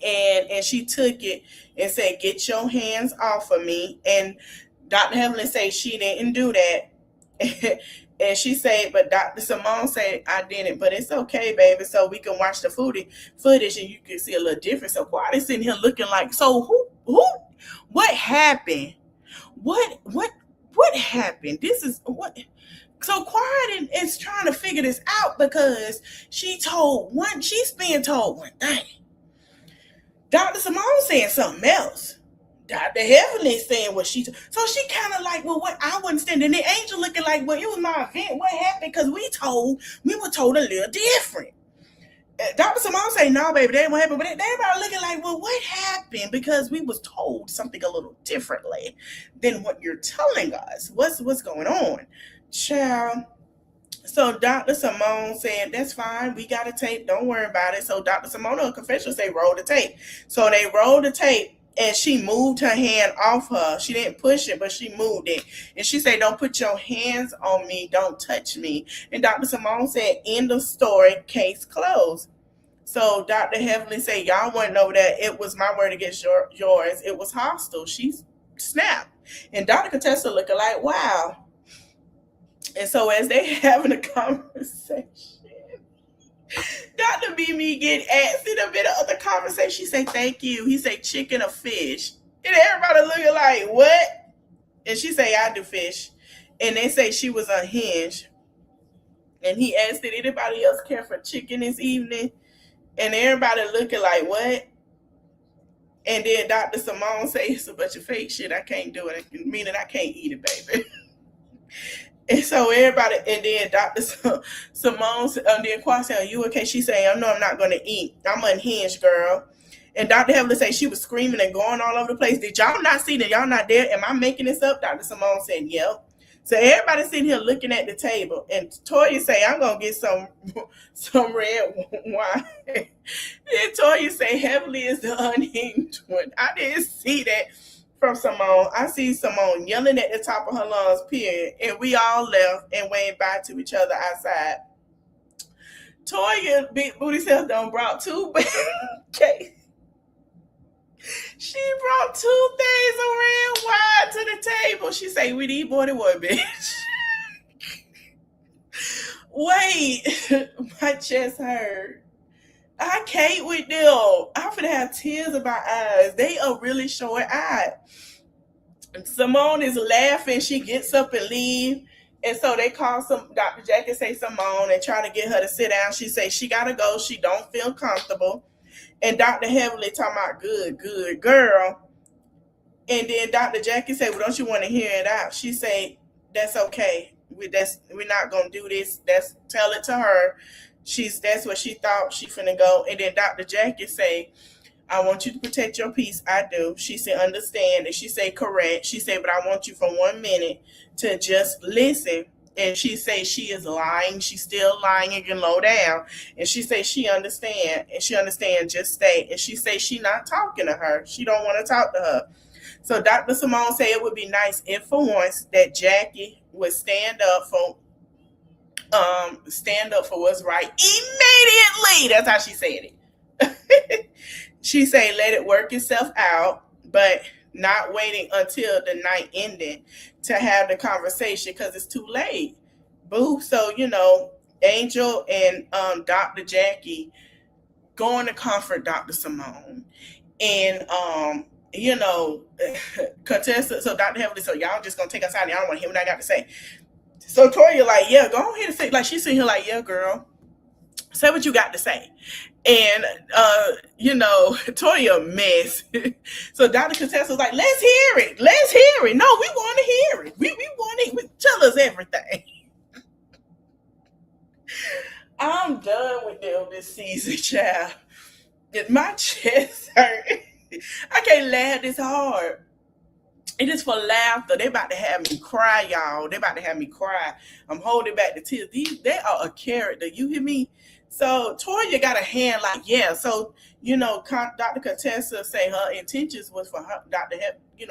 B: and she took it and said, get your hands off of me. And Dr. Heavenly said she didn't do that. And she said, but Dr. Simone said, I didn't, but it's okay, baby. So we can watch the footage and you can see a little difference. So Quad is sitting here looking like, so what happened? What happened? This is what... So Quad is trying to figure this out because she's being told one thing. Dr. Simone saying something else. Dr. Heavenly saying what so she kind of like, well, what I wasn't standing there. Angel looking like, well, it was my event. What happened? Because we were told a little different. Dr. Simone say, no, baby, that ain't what happened. But everybody looking like, well, what happened? Because we was told something a little differently than what you're telling us. What's going on? Child. So Dr. Simone said, that's fine. We got a tape. Don't worry about it. So Dr. Simone, her confessional, say, roll the tape. So they rolled the tape and she moved her hand off her. She didn't push it, but she moved it. And she said, don't put your hands on me. Don't touch me. And Dr. Simone said, end of story, case closed. So Dr. Heavenly said, y'all wasn't over there. It was my word against yours. It was hostile. She snapped. And Dr. Contessa looking like, wow. And so as they having a conversation, Dr. Mimi get asked in a bit of other conversation. She say, thank you. He say, chicken or fish. And everybody looking like, what? And she say, I do fish. And they say she was unhinged. And he asked, did anybody else care for chicken this evening? And everybody looking like, what? And then Dr. Simone say, it's a bunch of fake shit. I can't do it. Meaning I can't eat it, baby. And so everybody, and then Dr. Simone, then Qua said, are you okay? She said, no, I'm not going to eat. I'm unhinged, girl. And Dr. Heavenly said she was screaming and going all over the place. Did y'all not see that? Y'all not there? Am I making this up? Dr. Simone said, yep. So everybody sitting here looking at the table. And Toya say, I'm going to get some red wine. And Toya say, Heavenly is the unhinged one. I didn't see that from Simone. I see Simone yelling at the top of her lungs, period. And we all left and waved bye to each other outside. Toya, big booty self, done brought two cakes. She brought 2 things of red wine to the table. She say, we need more than one, bitch. Wait, my chest hurt. I can't with them. I'm finna have tears in my eyes. They are really short-eyed. Simone is laughing. She gets up and leave. And so they call Dr. Jackie say Simone and try to get her to sit down. She say she gotta go. She don't feel comfortable. And Dr. Heavenly talking about good girl. And then Dr. Jackie said, well, don't you want to hear it out? She said, that's okay. We're not going to do this. Tell it to her. That's what she thought she finna go. And then Dr. Jackie say, I want you to protect your peace. I do. She said, understand. And she said, correct. She said, but I want you for 1 minute to just listen. And she say she is lying. She's still lying and can low down. And she say she understand. And she understand, just stay. And she say she not talking to her. She don't want to talk to her. So Dr. Simone said it would be nice if for once that Jackie would stand up for what's right immediately. That's how she said it. She say let it work itself out, but not waiting until the night ended to have the conversation because it's too late. Boo. So, Angel and Dr. Jackie going to comfort Dr. Simone. And, Contessa, so Dr. Heavenly, so y'all just going to take us out. Y'all don't want to hear what I got to say. So Toya like, yeah, go ahead and say, like, she's sitting here like, yeah, girl, say what you got to say. And, Toya a mess. So Dr. Contessa was like, let's hear it. Let's hear it. No, we want to hear it. We want it. Tell us everything. I'm done with them this season, child. My chest hurt. I can't laugh this hard. It is for laughter. They about to have me cry, y'all. They about to have me cry. I'm holding back the tears. They are a character. You hear me? So Toya got a hand like, yeah. So, Dr. Contessa say her intentions was for her,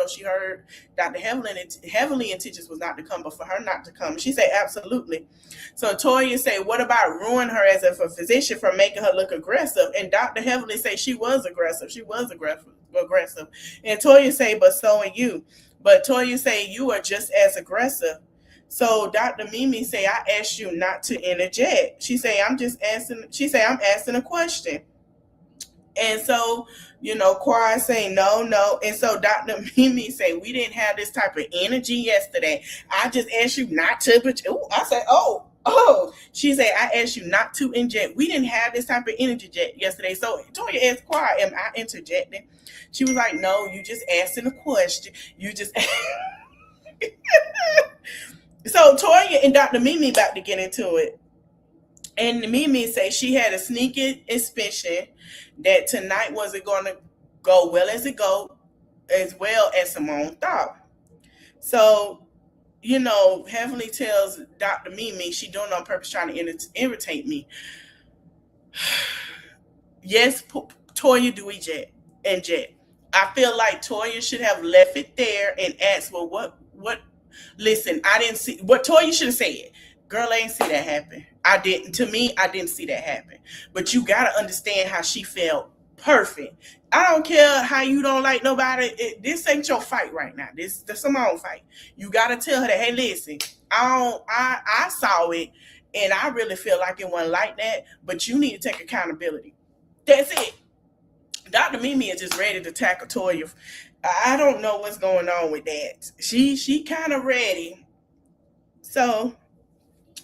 B: she heard Dr. Heavenly intentions was not to come, but for her not to come. She said, absolutely. So Toya say, what about ruin her as a physician for making her look aggressive? And Dr. Heavenly say she was aggressive. She was aggressive. And Toya say, but so are you. But Toya say, you are just as aggressive. So Dr. Mimi say, I asked you not to interject. She say, I'm asking a question. And so, Quad say, no. And so Dr. Mimi say, we didn't have this type of energy yesterday. I just asked you not to, but I said, oh. She said, I asked you not to inject. We didn't have this type of energy yesterday. So Toya asked Quad, am I interjecting? She was like, no, you just asking a question. You just So Toya and Dr. Mimi about to get into it. And Mimi say she had a sneaking suspicion that tonight wasn't going to go as well as Simone thought. So, Heavenly tells Dr. Mimi she doing it on purpose, trying to irritate me. Yes, Toya Dewey Jet and Jet. I feel like Toya should have left it there and asked, well, what? Listen, I didn't see what Toya should have said. Girl, I ain't see that happen. I didn't. To me, I didn't see that happen. But you gotta understand how she felt. Perfect. I don't care how you don't like nobody. This ain't your fight right now. This the Simone fight. You gotta tell her that. Hey, listen, I saw it, and I really feel like it wasn't like that. But you need to take accountability. That's it. Dr. Mimi is just ready to tackle Toya. I don't know what's going on with that. She kind of ready. So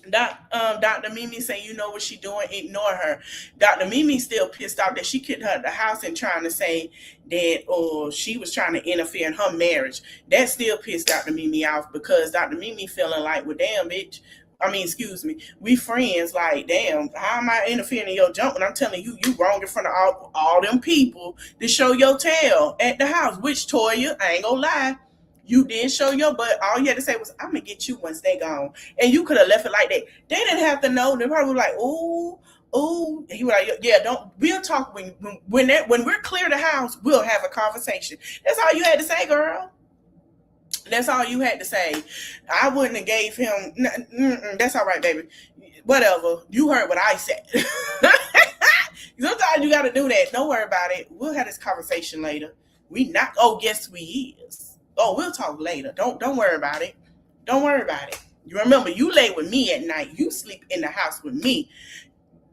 B: Dr. Mimi say, you know what she doing? Ignore her. Dr. Mimi still pissed off that she kicked her out of the house and trying to say that she was trying to interfere in her marriage. That still pissed Dr. Mimi off because Dr. Mimi feeling like, well, damn, bitch. I mean, excuse me. We friends. Like, damn, how am I interfering in your jump when I'm telling you wrong in front of all them people to show your tail at the house? Which Toya, I ain't gonna lie, you did show your butt. All you had to say was, I'm gonna get you once they gone. And you could have left it like that. They didn't have to know. They probably were like, ooh. He was like, yeah, we'll talk when we're clear the house, we'll have a conversation. That's all you had to say, girl. That's all you had to say. I wouldn't have gave him. That's all right, baby. Whatever. You heard what I said. Sometimes you got to do that. Don't worry about it. We'll have this conversation later. We not. Oh, yes, we is. Oh, we'll talk later. Don't worry about it. Don't worry about it. You remember, you lay with me at night. You sleep in the house with me.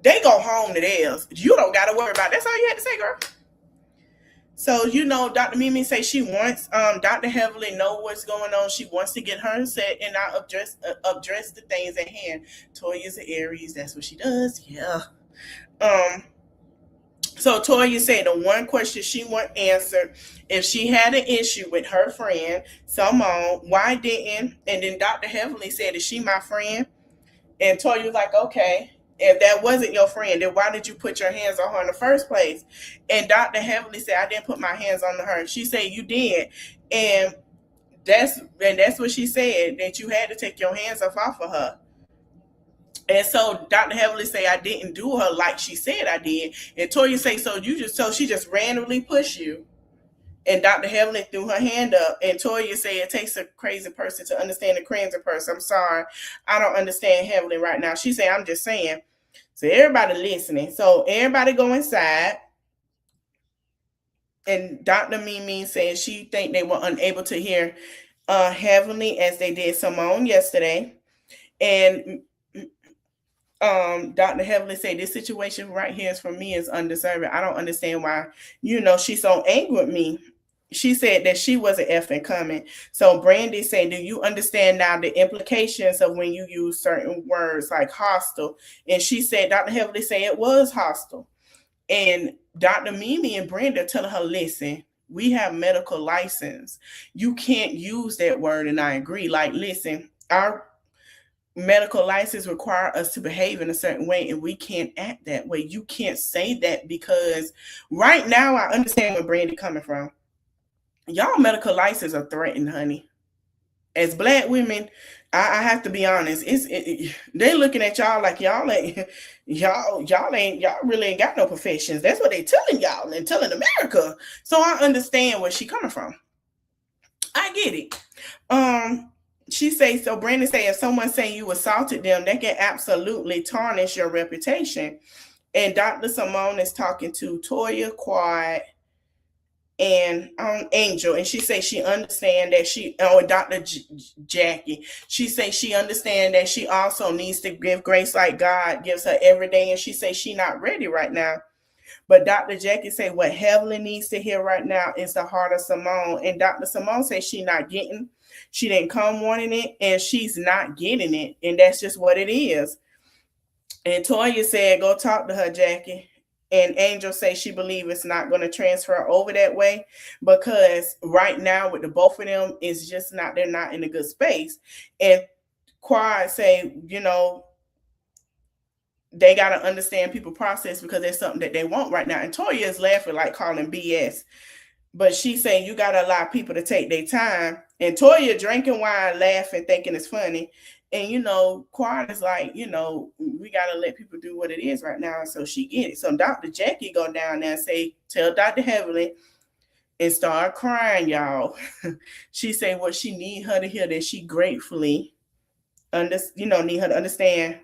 B: They go home to theirs. You don't got to worry about it. That's all you had to say, girl. So, Dr. Mimi say she wants Dr. Heavily know what's going on. She wants to get her set and not address the things at hand. Toya's an Aries. That's what she does. Yeah. So Toya said the one question she want answered, if she had an issue with her friend, Simone, why didn't? And then Dr. Heavily said, is she my friend? And Toya was like, okay. If that wasn't your friend, then why did you put your hands on her in the first place? And Dr. Heavily said, I didn't put my hands on her. She said, you did. And that's what she said, that you had to take your hands off of her. And so Dr. Heavily say, I didn't do her like she said I did. And Toya say, so she just randomly pushed you. And Dr. Heavily threw her hand up. And Toya said, it takes a crazy person to understand a crazy person. I'm sorry. I don't understand Heavily right now. She said, I'm just saying. So everybody listening. So everybody go inside. And Dr. Mimi said she think they were unable to hear Heavenly as they did Simone yesterday. And Dr. Heavily said, this situation right here is for me is undeserving. I don't understand why, she's so angry with me. She said that she wasn't effing coming. So Brandy said, do you understand now the implications of when you use certain words like hostile? And she said, Dr. Heavily said it was hostile. And Dr. Mimi and Brenda telling her, listen, we have medical license. You can't use that word. And I agree. Like, listen, our medical license require us to behave in a certain way, and we can't act that way. You can't say that because right now I understand where Brandy coming from. Y'all medical license are threatened, honey. As Black women, I have to be honest. They looking at y'all like y'all really ain't got no professions. That's what they telling y'all and telling America. So I understand where she coming from. I get it. She say, so Brandon say, if someone say you assaulted them, that can absolutely tarnish your reputation. And Dr. Simone is talking to Toya, Quad, and Angel, and she say she understand that Dr. Jackie, she say she understand that she also needs to give grace like God gives her every day, and she say she not ready right now. But Dr. Jackie say what Heavenly needs to hear right now is the heart of Simone, and Dr. Simone say she didn't come wanting it, and she's not getting it, and that's just what it is. And Toya said, go talk to her, Jackie. And Angel say she believes it's not going to transfer over that way because right now with the both of them, it's just not, they're not in a good space. And Quad say, they got to understand people process because there's something that they want right now. And Toya is laughing like calling BS. But she's saying you got to allow people to take their time. And Toya drinking wine, laughing, thinking it's funny. And, Quad is like, we got to let people do what it is right now. So she get it. So Dr. Jackie go down there and say, tell Dr. Heavenly, and start crying, y'all. She say what she need her to hear, that she gratefully need her to understand,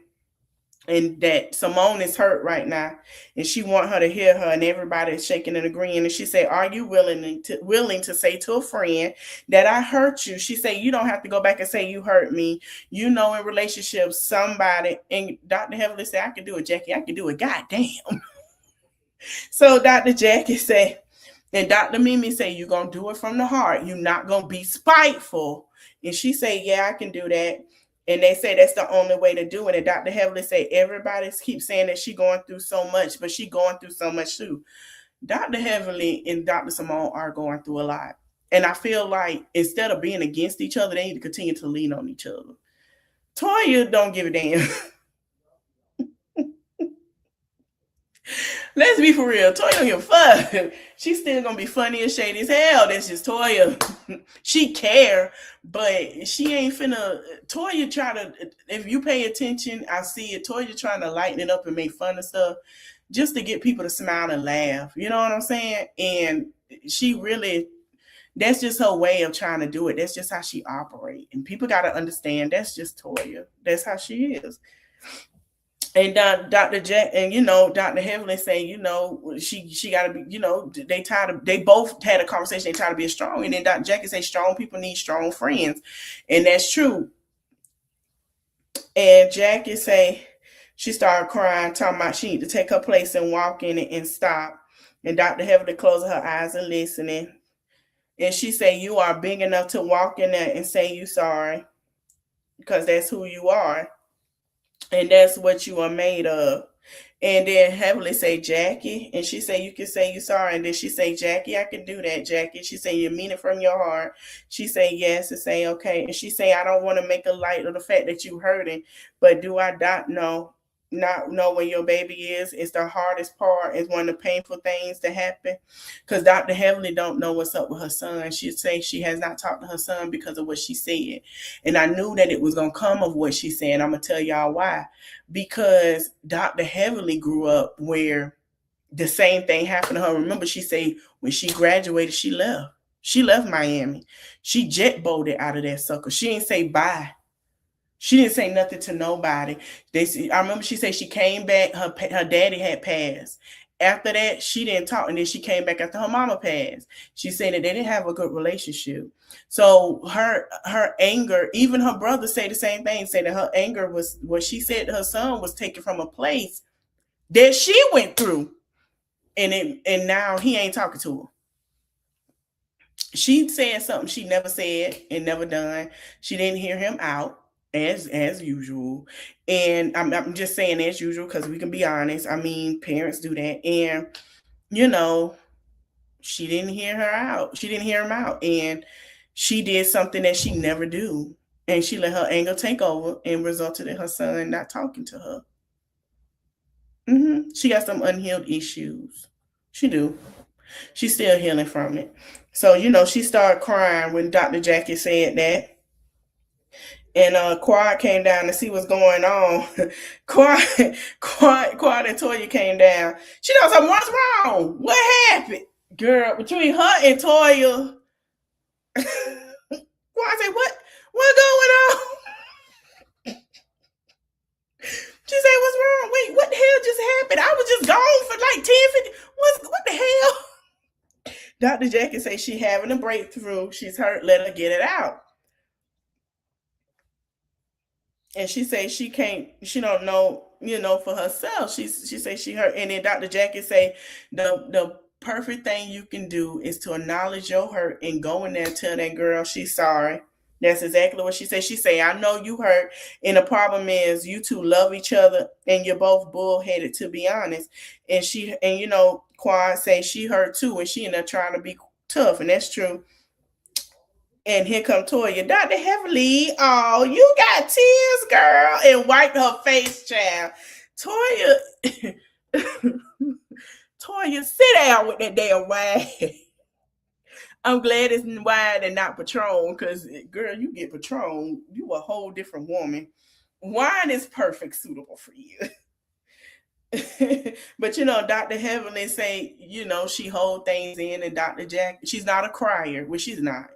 B: and that Simone is hurt right now, and she want her to hear her, and everybody is shaking and agreeing. And she say, are you willing to say to a friend that I hurt you? She say, you don't have to go back and say you hurt me. In relationships, somebody, and Dr. Heavenly say, I can do it, Jackie. I can do it. God damn. So Dr. Jackie say, and Dr. Mimi say, you're going to do it from the heart. You're not going to be spiteful. And she say, yeah, I can do that. And they say that's the only way to do it. And Dr. Heavenly say, everybody keeps saying that she going through so much, but she going through so much too. Dr. Heavenly and Dr. Simone are going through a lot. And I feel like instead of being against each other, they need to continue to lean on each other. Toya don't give a damn. Let's be for real. Toya don't give a fuck. She's still gonna be funny and shady as hell. That's just Toya. She care, but she ain't finna. Toya try to. If you pay attention, I see it. Toya trying to lighten it up and make fun of stuff, just to get people to smile and laugh. You know what I'm saying? And she really. That's just her way of trying to do it. That's just how she operates, and people gotta understand. That's just Toya. That's how she is. And Dr. Jack and Dr. Heavenly say, she got to be, they both had a conversation. They try to be strong, and then Dr. Jackie say strong people need strong friends, and that's true. And Jackie say she started crying, talking about she need to take her place and walk in it and stop. And Dr. Heavenly closing her eyes and listening, and she say, you are big enough to walk in there and say you sorry, because that's who you are. And that's what you are made of. And then Heavenly say, Jackie, and she say, you can say you sorry. And then she say, Jackie, I can do that, Jackie. She say, you mean it from your heart. She say, yes, and say, okay. And she say, I don't want to make a light of the fact that you hurting, but do I not know where your baby is? It's the hardest part. It's one of the painful things to happen, because Dr. Heavenly don't know what's up with her son. She say she has not talked to her son because of what she said, and I knew that it was gonna come of what she said. I'm gonna tell y'all why. Because Dr. Heavenly grew up where the same thing happened to her. Remember, she say when she graduated, she left Miami. She jet boated out of that sucker. She didn't say bye. She didn't say nothing to nobody. I remember she said she came back. Her daddy had passed. After that, she didn't talk, and then she came back after her mama passed. She said that they didn't have a good relationship. So her anger, even her brother say the same thing. Say that her anger was what she said her son was taken from a place that she went through, and now he ain't talking to her. She said something she never said and never done. She didn't hear him out. As usual, and I'm just saying as usual because we can be honest. I mean, parents do that, and she didn't hear her out. She didn't hear him out, and she did something that she never do, and she let her anger take over, and resulted in her son not talking to her. She got some unhealed issues. She do. She's still healing from it. So she started crying when Dr. Jackie said that. And Quad came down to see what's going on. Quad and Toya came down. She knows something. What's wrong? What happened? Girl, between her and Toya. Quad said, what's going on? She said, what's wrong? Wait, what the hell just happened? I was just gone for like 10, 50. What the hell? Dr. Jackie says she's having a breakthrough. She's hurt. Let her get it out. And she say she don't know, for herself. She say she hurt. And then Dr. Jackie say the perfect thing you can do is to acknowledge your hurt and go in there and tell that girl she's sorry. That's exactly what she said. She say, I know you hurt, and the problem is you two love each other, and you're both bullheaded, to be honest. And Quad say she hurt too, and she ended up trying to be tough, and that's true. And here come Toya, Dr. Heavenly, oh, you got tears, girl, and wiped her face, child. Toya, Toya, sit down with that damn wine. I'm glad it's wine and not Patron, because girl, you get Patron, you a whole different woman. Wine is perfect, suitable for you. But Dr. Heavenly say, she hold things in, and Dr. Jack, she's not a crier, which she's not.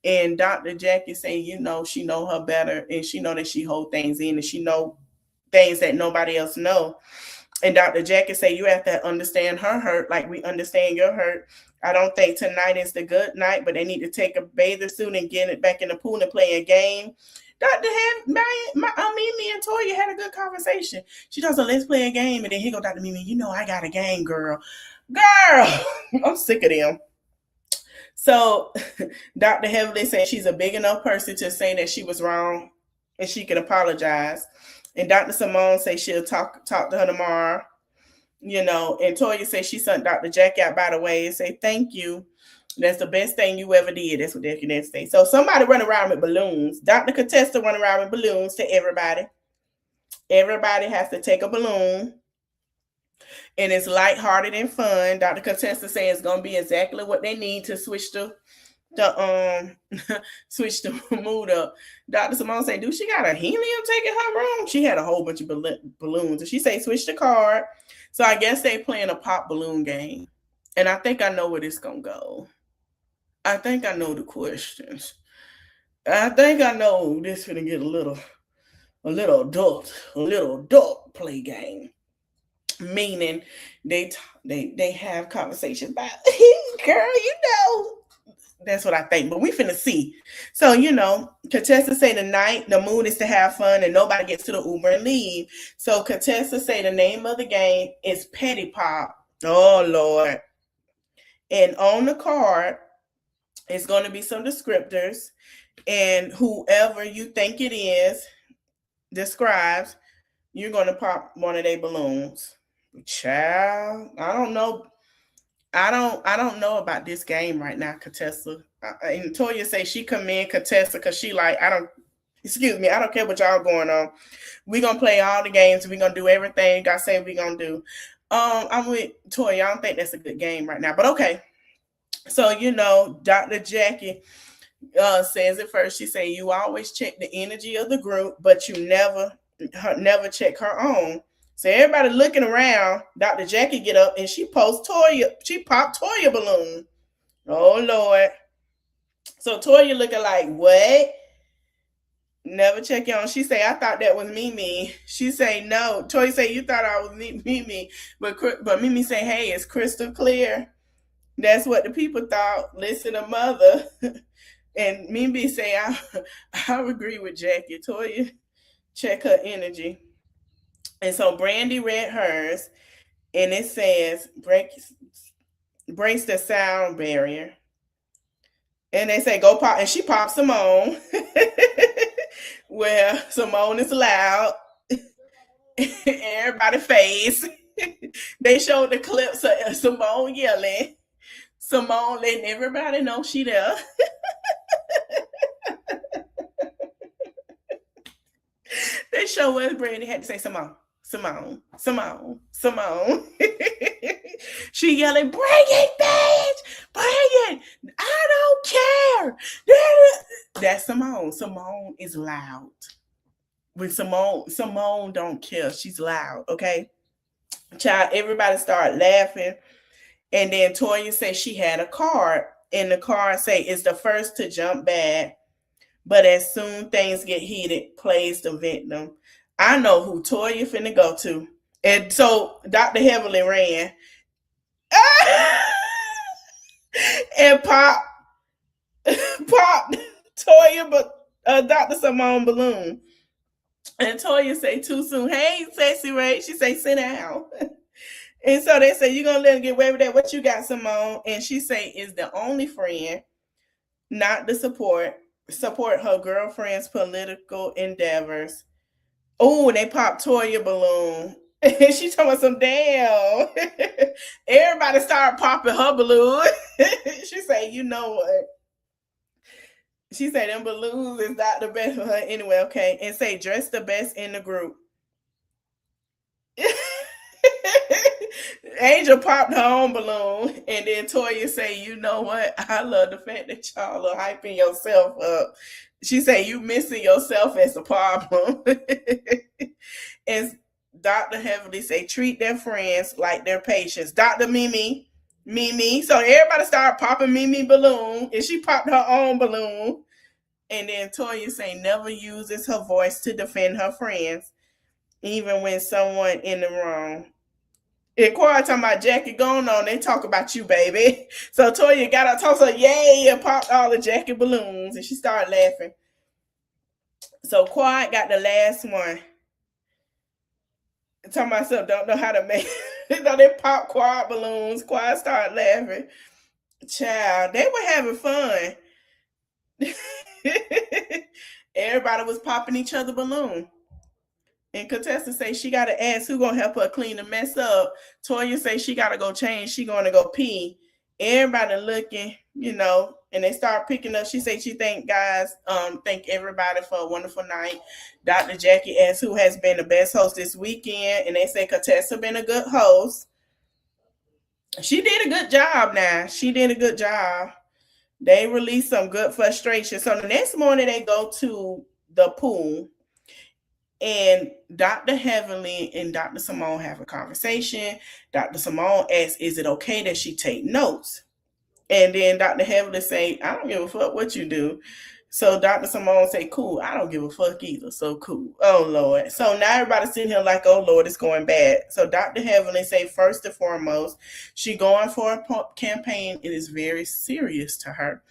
B: And Dr. Jackie say, she know her better, and she know that she hold things in, and she know things that nobody else know. And Dr. Jackie say, you have to understand her hurt like we understand your hurt. I don't think tonight is the good night, but they need to take a bather suit and get it back in the pool and play a game. Dr. Mimi and Toya had a good conversation. She told us, let's play a game. And then here go Dr. Mimi, I got a game, girl. Girl, I'm sick of them. So Dr. Heavenly said she's a big enough person to say that she was wrong and she can apologize. And Dr. Simone says she'll talk to her tomorrow. And Toya says she sent Dr. Jack out by the way and say thank you. That's the best thing you ever did. That's what they can say. So somebody run around with balloons. Dr. Contessa run around with balloons to everybody. Everybody has to take a balloon. And it's lighthearted and fun. Dr. Contessa says it's gonna be exactly what they need to switch the switch the mood up. Dr. Simone say, "Do she got a helium tank in her room?" She had a whole bunch of balloons, and she say, "Switch the card." So I guess they playing a pop balloon game, and I think I know where this gonna go. I think I know the questions. I think I know this gonna get a little adult play game. Meaning they have conversations about girl, that's what I think, but we finna see. So, Contessa say the mood is to have fun and nobody gets to the Uber and leave. So Contessa say the name of the game is Petty Pop. Oh Lord. And on the card, it's going to be some descriptors, and whoever you think it is describes, you're going to pop one of their balloons. Child, I don't know. I don't know about this game right now, Contessa. And Toya say she commend Contessa because she like, I don't care what y'all going on. We're going to play all the games. We're going to do everything I say we're going to do. I'm with Toya. I don't think that's a good game right now, but okay. So, Dr. Jackie says it first. She say, you always check the energy of the group, but you never check her own. So everybody looking around. Dr. Jackie get up and she popped Toya balloon. Oh Lord. So Toya looking like, what? Never check your own. She say, I thought that was Mimi. She say, no. Toya say, you thought I was Mimi. But Mimi say, hey, it's crystal clear. That's what the people thought. Listen to mother. And Mimi say, I agree with Jackie. Toya, check her energy. And so Brandy read hers, and it says, breaks the sound barrier. And they say, go pop. And she pops Simone. Well, Simone is loud. Everybody face. They showed the clips of Simone yelling. Simone letting everybody know she there. They show Wes Brandy had to say Simone. She yelling, bring it, bitch! Bring it! I don't care! That's Simone. Simone is loud. When Simone don't care. She's loud, okay? Child, everybody started laughing. And then Toya said she had a card. And the card say, it's the first to jump bad. But as soon things get heated, plays the victim. I know who Toya finna go to. And so Dr. Heavenly ran. And pop Toya, but Dr. Simone balloon. And Toya say too soon, hey, Sexy Ray. She say, sit down. And so they say, you gonna let him get away with that? What you got, Simone? And she say, is the only friend, not the support her girlfriend's political endeavors. Oh, they popped Toya balloon. And she talking about some damn. Everybody started popping her balloon. She say, you know what? She say them balloons is not the best for her anyway, okay? And say dress the best in the group. Angel popped her own balloon, and then Toya say, "You know what? I love the fact that y'all are hyping yourself up." She say, "You missing yourself as a problem." And Dr. Heavenly say, "Treat their friends like their patients." Dr. Mimi. So everybody started popping Mimi balloon, and she popped her own balloon. And then Toya say, "Never uses her voice to defend her friends, even when someone in the wrong." And Quiet talking about Jackie going on, they talk about you, baby. So Toya got her toss her, yay, and popped all the Jackie balloons, and she started laughing. So Quiet got the last one. Talking myself, don't know how to make. They pop Quiet balloons. Quiet started laughing. Child, they were having fun. Everybody was popping each other balloon. And Contessa say she gotta ask who gonna help her clean the mess up. Toya say she gotta go change. She gonna go pee. Everybody looking, and they start picking up. She say she thank everybody for a wonderful night. Dr. Jackie asks who has been the best host this weekend, and they say Contessa been a good host. She did a good job now. She did a good job. They released some good frustration. So the next morning they go to the pool, and Dr. Heavenly and Dr. Simone have a conversation. Dr. Simone asks, is it okay that she take notes? And then Dr. Heavenly say, I don't give a fuck what you do. So Dr. Simone say, cool, I don't give a fuck either. So cool. Oh, Lord. So now everybody's sitting here like, oh, Lord, it's going bad. So Dr. Heavenly say, first and foremost, she going for a campaign. It is very serious to her.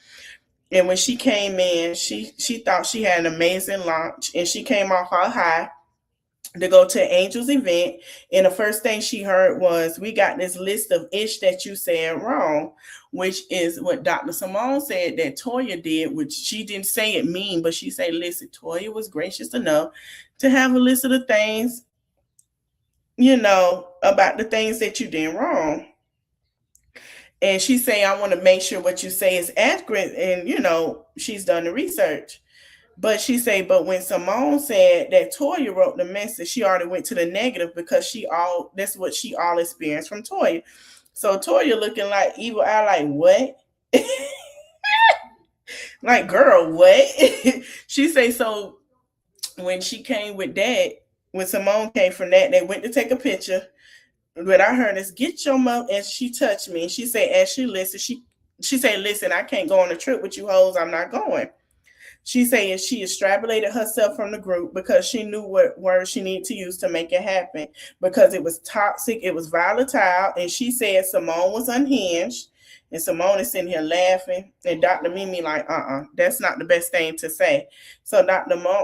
B: And when she came in, she thought she had an amazing launch, and she came off her high to go to Angel's event. And the first thing she heard was, we got this list of ish that you said wrong, which is what Dr. Simone said that Toya did, which she didn't say it mean, but she said, listen, Toya was gracious enough to have a list of the things, about the things that you did wrong. And she say, I want to make sure what you say is accurate. And, she's done the research. But she say, but when Simone said that Toya wrote the message, she already went to the negative because that's what she all experienced from Toya. So Toya looking like evil eye, like, what? Like, girl, what? She say, so when she came with that, when Simone came from that, they went to take a picture. What I heard is, get your mouth, and she touched me. She said, as she listened, she said, listen, I can't go on a trip with you hoes. I'm not going. She said she extrapolated herself from the group because she knew what words she needed to use to make it happen, because it was toxic, it was volatile, and she said Simone was unhinged, and Simone is sitting here laughing, and Dr. Mimi like, that's not the best thing to say. So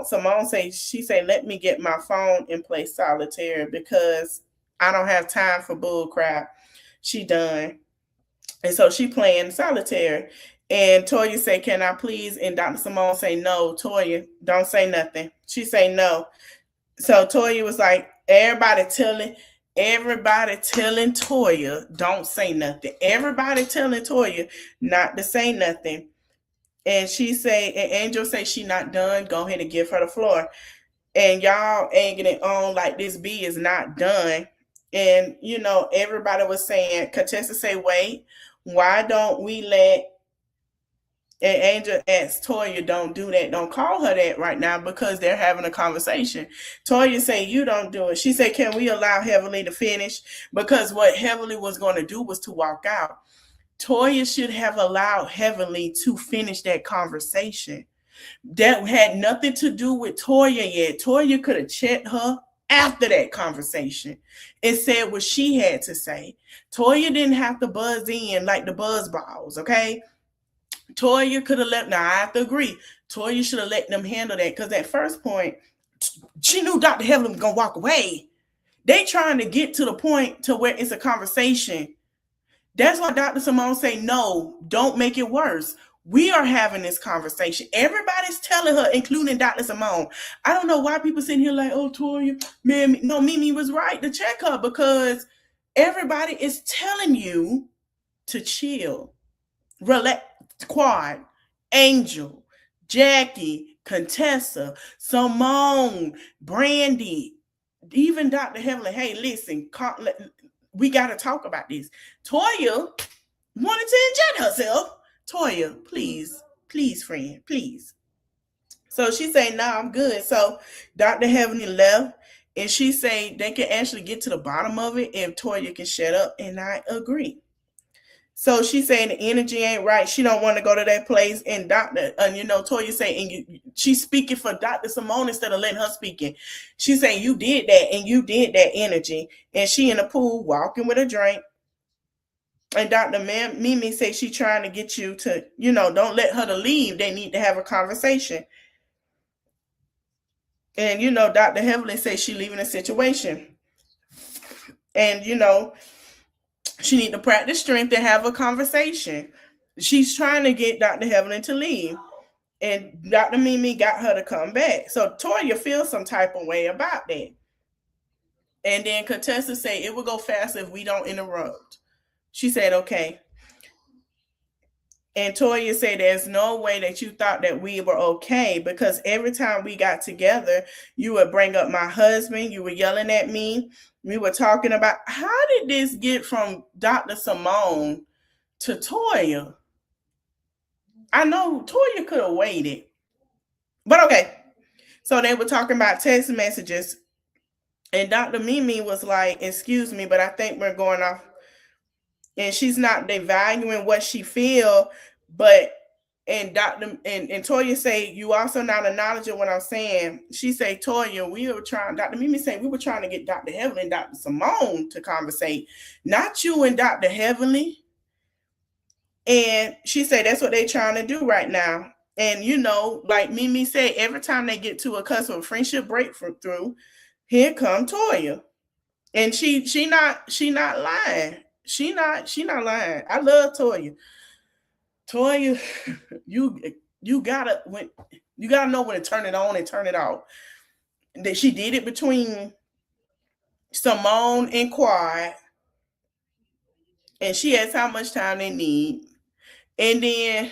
B: Simone she said, let me get my phone and play solitaire because I don't have time for bull crap. She done. And so she playing solitaire. And Toya say, can I please? And Dr. Simone say, no, Toya, don't say nothing. She say no. So Toya was like, everybody telling Toya, don't say nothing. Everybody telling Toya not to say nothing. And she say, and Angel say she not done. Go ahead and give her the floor. And y'all egging it on like this B is not done. And, everybody was saying, Contessa say, wait, why don't we let, and Angel asked Toya, don't do that. Don't call her that right now because they're having a conversation. Toya say, you don't do it. She said, can we allow Heavenly to finish? Because what Heavenly was going to do was to walk out. Toya should have allowed Heavenly to finish that conversation. That had nothing to do with Toya yet. Toya could have checked her after that conversation and said what she had to say. Toya didn't have to buzz in like the buzz balls, okay? Toya could have let, now I have to agree, Toya should have let them handle that, because at first point, she knew Dr. Heaven was going to walk away. They trying to get to the point to where it's a conversation. That's why Dr. Simone say, no, don't make it worse. We are having this conversation. Everybody's telling her, including Dr. Simone. I don't know why people sitting here like, oh, Toya, man, no, Mimi was right to check her, because everybody is telling you to chill, relax. Quad, Angel, Jackie, Contessa, Simone, Brandy, even Dr. Heavenly. Hey, listen, we got to talk about this. Toya wanted to inject herself. Toya, please, friend, please. So she say, nah, I'm good. So Dr. Heavenly left, and she say they can actually get to the bottom of it if Toya can shut up, and I agree. So she's saying the energy ain't right. She don't want to go to that place. And Toya saying, and she's speaking for Dr. Simone instead of letting her speaking. She's saying you did that, and you did that energy. And she in the pool walking with a drink. And Dr. Mimi say she trying to get you to, don't let her to leave. They need to have a conversation. And Dr. Heavenly say she leaving the situation. And she need to practice strength and have a conversation. She's trying to get Dr. Heavenly to leave. And Dr. Mimi got her to come back. So Toya feels some type of way about that. And then Contessa say it will go faster if we don't interrupt. She said, okay. And Toya said, there's no way that you thought that we were okay, because every time we got together, you would bring up my husband. You were yelling at me. We were talking about, how did this get from Dr. Simone to Toya? I know Toya could have waited. But okay. So they were talking about text messages. And Dr. Mimi was like, excuse me, but I think we're going off. And she's not devaluing what she feel, but and Toya say, you also not acknowledging what I'm saying. She say, Toya, Dr. Mimi say we were trying to get Dr. Heavenly and Dr. Simone to conversate, not you and Dr. Heavenly. And she said that's what they trying to do right now. And like Mimi said, every time they get to a cusp of friendship breakthrough, here come Toya. And she not lying. She not lying. I love Toya. Toya, you gotta know when to turn it on and turn it off. That she did it between Simone and Quad, and she asked how much time they need. And then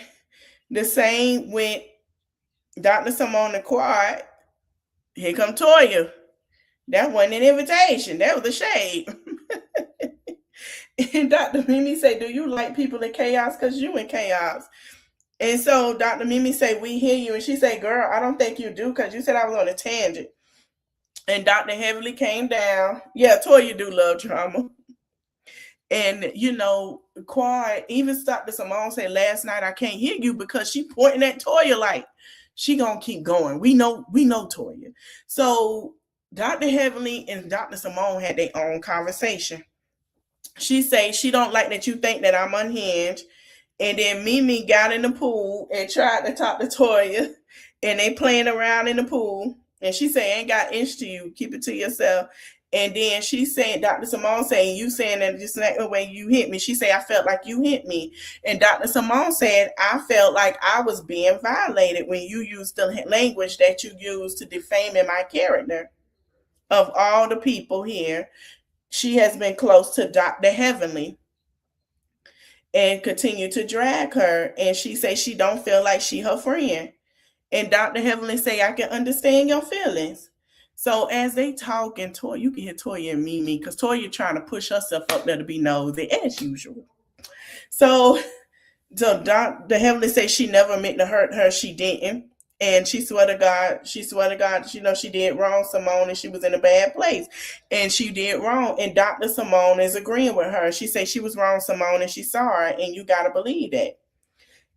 B: the same with Dr. Simone and Quad. Here come Toya. That wasn't an invitation. That was a shade. And Dr. Mimi say, do you like people in chaos? Because you in chaos. And so Dr. Mimi say, we hear you. And she say, girl, I don't think you do, because you said I was on a tangent. And Dr. Heavenly came down. Yeah, Toya do love drama. And, Quad, even Dr. Simone said last night, I can't hear you, because she pointing at Toya like, she gonna keep going. We know Toya. So Dr. Heavenly and Dr. Simone had their own conversation. She say she don't like that you think that I'm unhinged. And then Mimi got in the pool and tried to talk to Toya, and they playing around in the pool. And she say, ain't got inch to you. Keep it to yourself. And then she said, Dr. Simone saying, you saying that just like the way you hit me. She say, I felt like you hit me. And Dr. Simone said, I felt like I was being violated when you used the language that you used to defame in my character. Of all the people here, she has been close to Dr. Heavenly and continue to drag her. And she say she don't feel like she her friend. And Dr. Heavenly say, I can understand your feelings. So as they talk, and Toya, you can hear Toya and Mimi, because Toya trying to push herself up there to be nosy, as usual. So Dr. Heavenly say she never meant to hurt her. She didn't. And she swear to God, she did wrong, Simone, and she was in a bad place. And she did wrong. And Dr. Simone is agreeing with her. She said she was wrong, Simone, and she's sorry. And you got to believe that.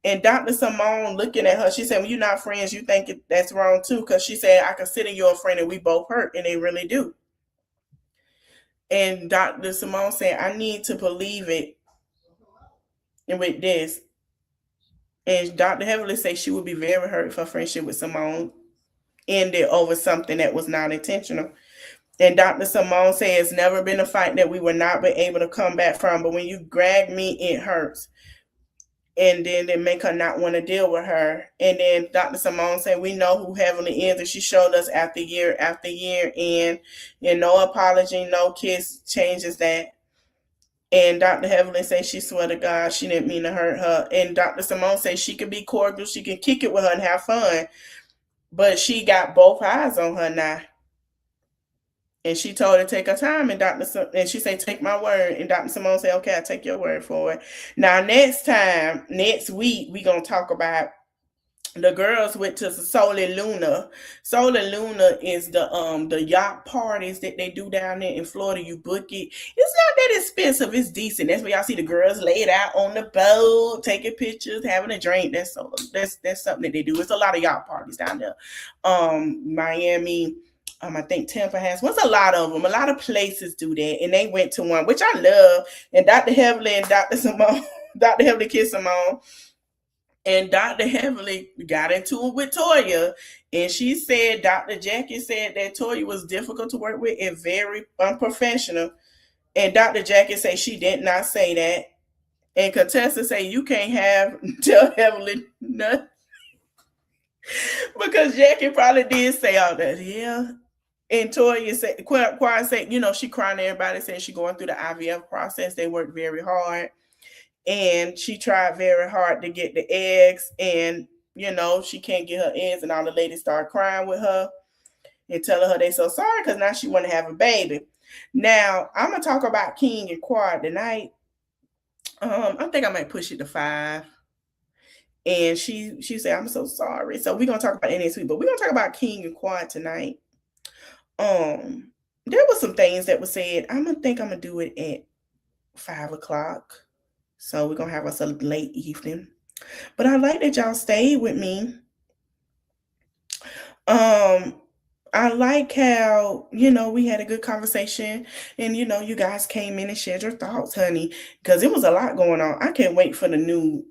B: And Dr. Simone looking at her, she said, well, you're not friends. You think that's wrong too. Because she said, I consider you a friend and we both hurt. And they really do. And Dr. Simone said, I need to believe it. And with this. And Dr. Heavenly said she would be very hurt if her friendship with Simone ended over something that was not intentional. And Dr. Simone said it's never been a fight that we were not be able to come back from. But when you drag me, it hurts. And then they make her not want to deal with her. And then Dr. Simone said, we know who Heavenly is. And she showed us after year. And no apology, no kiss changes that. And Dr. Heavenly said she swear to God she didn't mean to hurt her. And Dr. Simone said she could be cordial. She can kick it with her and have fun. But she got both eyes on her now. And she told her to take her time, and and she said, "Take my word." And Dr. Simone said, "Okay, I take your word for it." Now, next week, we gonna talk about the girls went to Solar Luna. Solar Luna is the yacht parties that they do down there in Florida. You book it. It's not that expensive. It's decent. That's where y'all see the girls laid out on the boat, taking pictures, having a drink. That's something that they do. It's a lot of yacht parties down there. Miami. I think Tampa has. What's a lot of them? A lot of places do that, and they went to one, which I love. And Dr. Heavenly and Dr. Simone, Dr. Heavenly kissed Simone, and Dr. Heavenly got into it with Toya. And she said, Dr. Jackie said that Toya was difficult to work with and very unprofessional. And Dr. Jackie said she did not say that. And Contessa say you can't have tell Heavenly nothing. Because Jackie probably did say all that. Yeah. And Toya said, Quad said, she crying to everybody, saying she going through the IVF process. They worked very hard. And she tried very hard to get the eggs, and she can't get her eggs, and all the ladies start crying with her and telling her they so sorry because now she want to have a baby. Now I'm gonna talk about King and Quad tonight. I think I might push it to 5. And she said, "I'm so sorry." So we're gonna talk about it next week, but we're gonna talk about King and Quad tonight. There was some things that were said. I'm gonna do it at 5 o'clock. So we're gonna have us a late evening. But I like that y'all stayed with me. I like how, we had a good conversation, and you guys came in and shared your thoughts, honey, because it was a lot going on. I can't wait for the new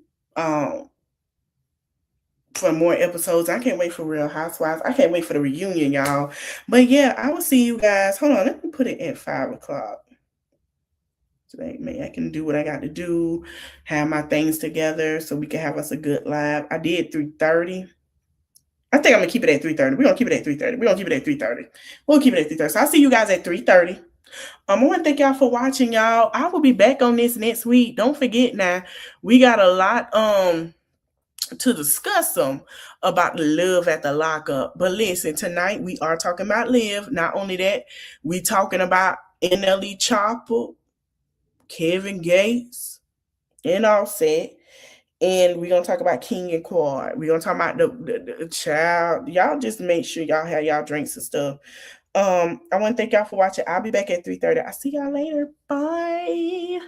B: for more episodes. I can't wait for Real Housewives. I can't wait for the reunion, y'all. But yeah, I will see you guys. Hold on, let me put it at 5 o'clock. Today, maybe I can do what I got to do, have my things together so we can have us a good live. I did 3:30. I think I'm gonna keep it at 3:30. We're gonna keep it at 3:30. We're gonna keep it at 3:30. We'll keep it at 3:30. So I'll see you guys at 3:30. I want to thank y'all for watching, y'all. I will be back on this next week. Don't forget now, we got a lot to discuss about the love at the lockup. But listen, tonight we are talking about live. Not only that, we talking about NLE Chopper, Kevin Gates, and Offset. And we're going to talk about King and Quad. We're going to talk about the child. Y'all just make sure y'all have y'all drinks and stuff. I want to thank y'all for watching. I'll be back at 3:30. I'll see y'all later. Bye.